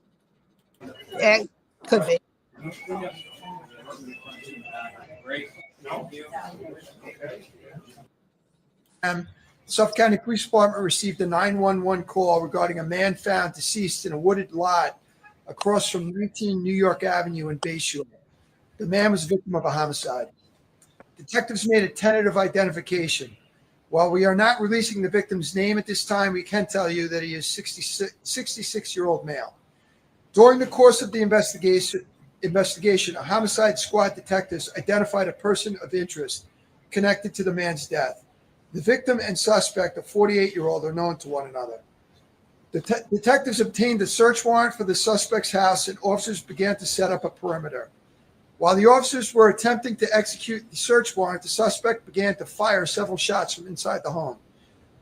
It could be. Suffolk County Police Department received a 911 call regarding a man found deceased in a wooded lot across from 19 New York Avenue in Bayshore. The man was a victim of a homicide. Detectives made a tentative identification. While we are not releasing the victim's name at this time, we can tell you that he is 66-year-old male. During the course of the investigation, a homicide squad detectives identified a person of interest connected to the man's death. The victim and suspect, a 48-year-old, are known to one another. The detectives obtained a search warrant for the suspect's house, and officers began to set up a perimeter. While the officers were attempting to execute the search warrant, the suspect began to fire several shots from inside the home.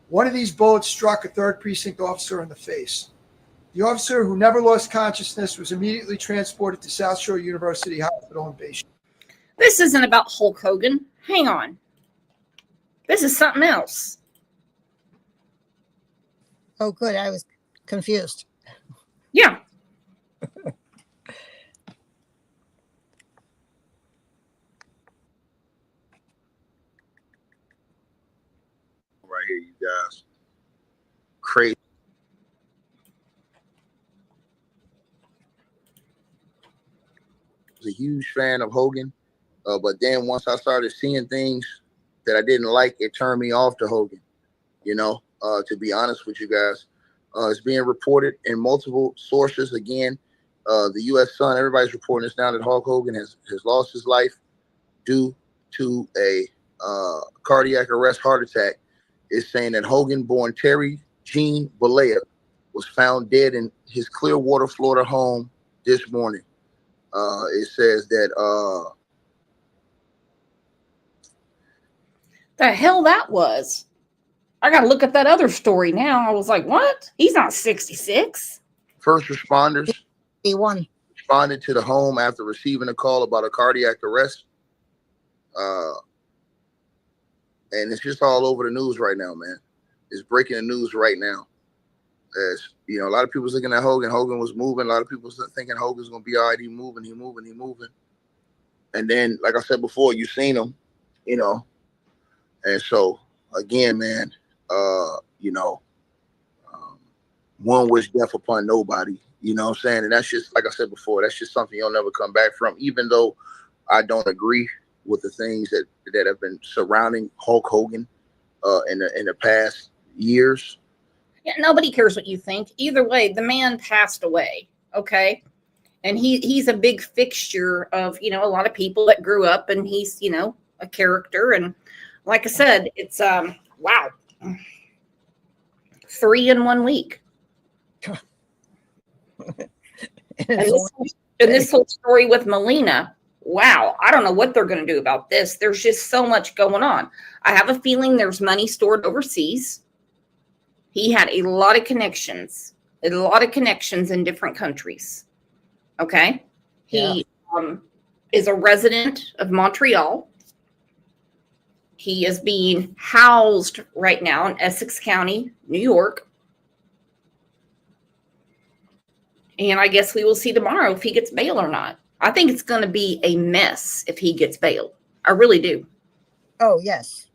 One of these bullets struck a 3rd Precinct officer in the face. The officer, who never lost consciousness, was immediately transported to South Shore University Hospital in Bayshore. This isn't about Hulk Hogan. Hang on. This is something else. Oh, good. I was confused. Yeah. Right here, you guys. Crazy. I was a huge fan of Hogan, but then once I started seeing things that I didn't like, it turned me off to Hogan. You know, to be honest with you guys, it's being reported in multiple sources. Again, the U.S. Sun, everybody's reporting this now that Hulk Hogan has lost his life due to a cardiac arrest heart attack. Is saying that Hogan, born Terry Jean Balea, was found dead in his Clearwater, Florida home this morning. It says that The hell that was. I got to look at that other story now. I was like, what? He's not 66. first responders He responded to the home after receiving a call about a cardiac arrest. And it's just all over the news right now, man. It's breaking the news right now. As you know, a lot of people's looking at Hogan. Hogan was moving. A lot of people thinking Hogan's gonna be all right. He moving. And then, like I said before, you seen him, you know. And so again, man, one wish death upon nobody. You know what I'm saying? And that's just, like I said before, that's just something you'll never come back from. Even though I don't agree with the things that have been surrounding Hulk Hogan in the past years. Yeah, nobody cares what you think. Either way, the man passed away. Okay. And he's a big fixture of, a lot of people that grew up, and he's, a character. And like I said, it's, wow. 3 in 1 week. and this whole story with Melina, wow, I don't know what they're going to do about this. There's just so much going on. I have a feeling there's money stored overseas. He had a lot of connections in different countries. Okay. He is a resident of Montreal. He is being housed right now in Essex County, New York. And I guess we will see tomorrow if he gets bail or not. I think it's going to be a mess if he gets bail. I really do. Oh, yes.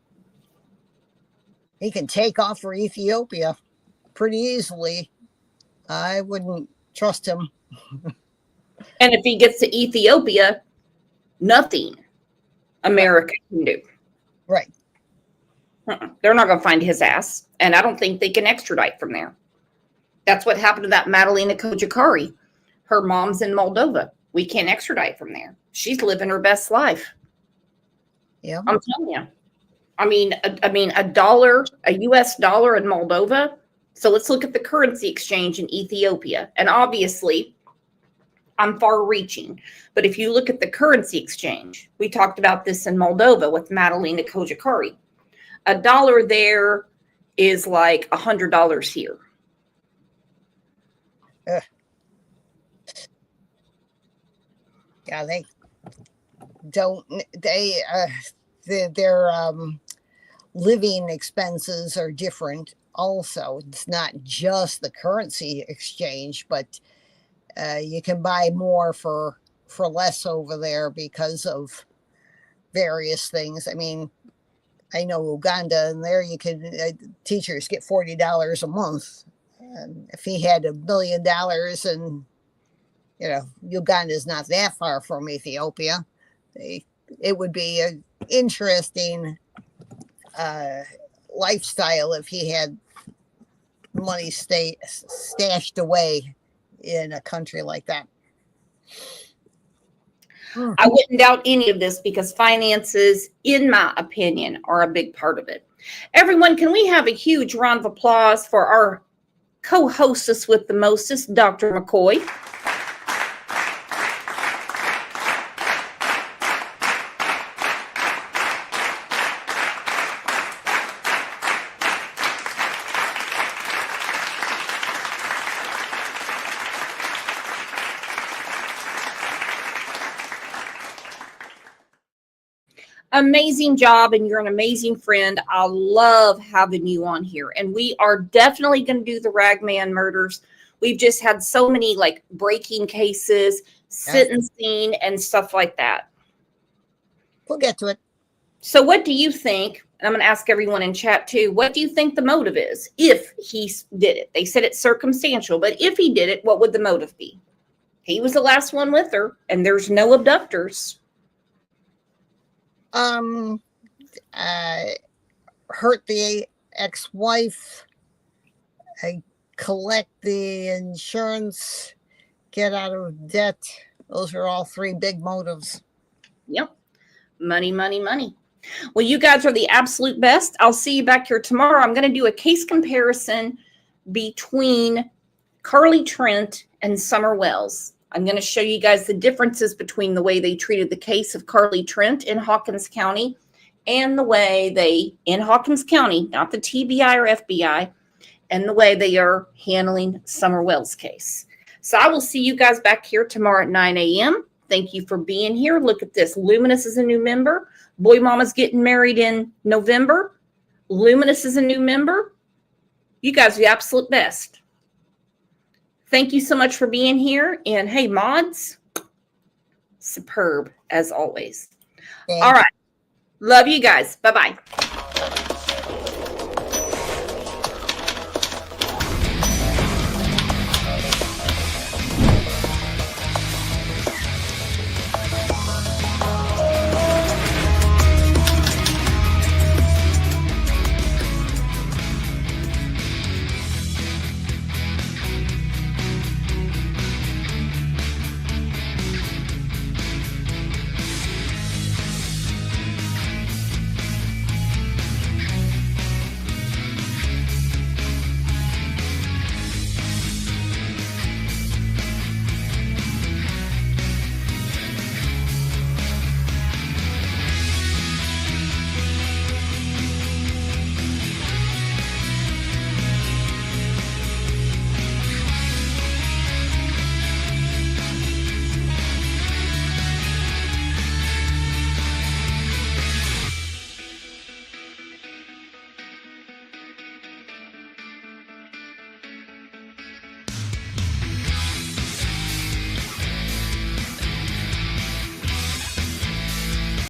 He can take off for Ethiopia pretty easily. I wouldn't trust him. And if he gets to Ethiopia, nothing America can do. Right. They're not going to find his ass. And I don't think they can extradite from there. That's what happened to that Madalina Kojakari. Her mom's in Moldova. We can't extradite from there. She's living her best life. Yeah. I'm telling you. I mean, a US dollar in Moldova. So let's look at the currency exchange in Ethiopia. And obviously, I'm far reaching. But if you look at the currency exchange, we talked about this in Moldova with Madalina Kojakari. $1 there is like $100 here. Yeah, they don't. Their living expenses are different. Also, it's not just the currency exchange, but you can buy more for less over there because of various things. I mean, I know Uganda, and there you can teachers get $40 a month. And if he had $1 million, and Uganda is not that far from Ethiopia, it would be an interesting lifestyle if he had money stashed away in a country like that. I wouldn't doubt any of this because finances, in my opinion, are a big part of it. Everyone, can we have a huge round of applause for our co-hostess with the mostest, Dr. McCoy? Amazing job, and you're an amazing friend. I love having you on here, and we are definitely going to do the Ragman murders. We've just had so many like breaking cases, sentencing, and stuff like that. We'll get to it. So what do you think? And I'm going to ask everyone in chat too. What do you think the motive is if he did it? They said it's circumstantial, but if he did it, what would the motive be? He was the last one with her, and there's no abductors. Hurt the ex-wife, collect the insurance, get out of debt. Those are all three big motives. Yep. Money, money, money. Well, you guys are the absolute best. I'll see you back here tomorrow. I'm going to do a case comparison between Carly Trent and Summer Wells. I'm going to show you guys the differences between the way they treated the case of Carly Trent in Hawkins County and the way they, in Hawkins County, not the TBI or FBI, and the way they are handling Summer Wells' case. So I will see you guys back here tomorrow at 9 a.m. Thank you for being here. Look at this. Luminous is a new member. Boy Mama's getting married in November. Luminous is a new member. You guys are the absolute best. Thank you so much for being here. And hey, mods, superb as always. All right. Love you guys. Bye-bye.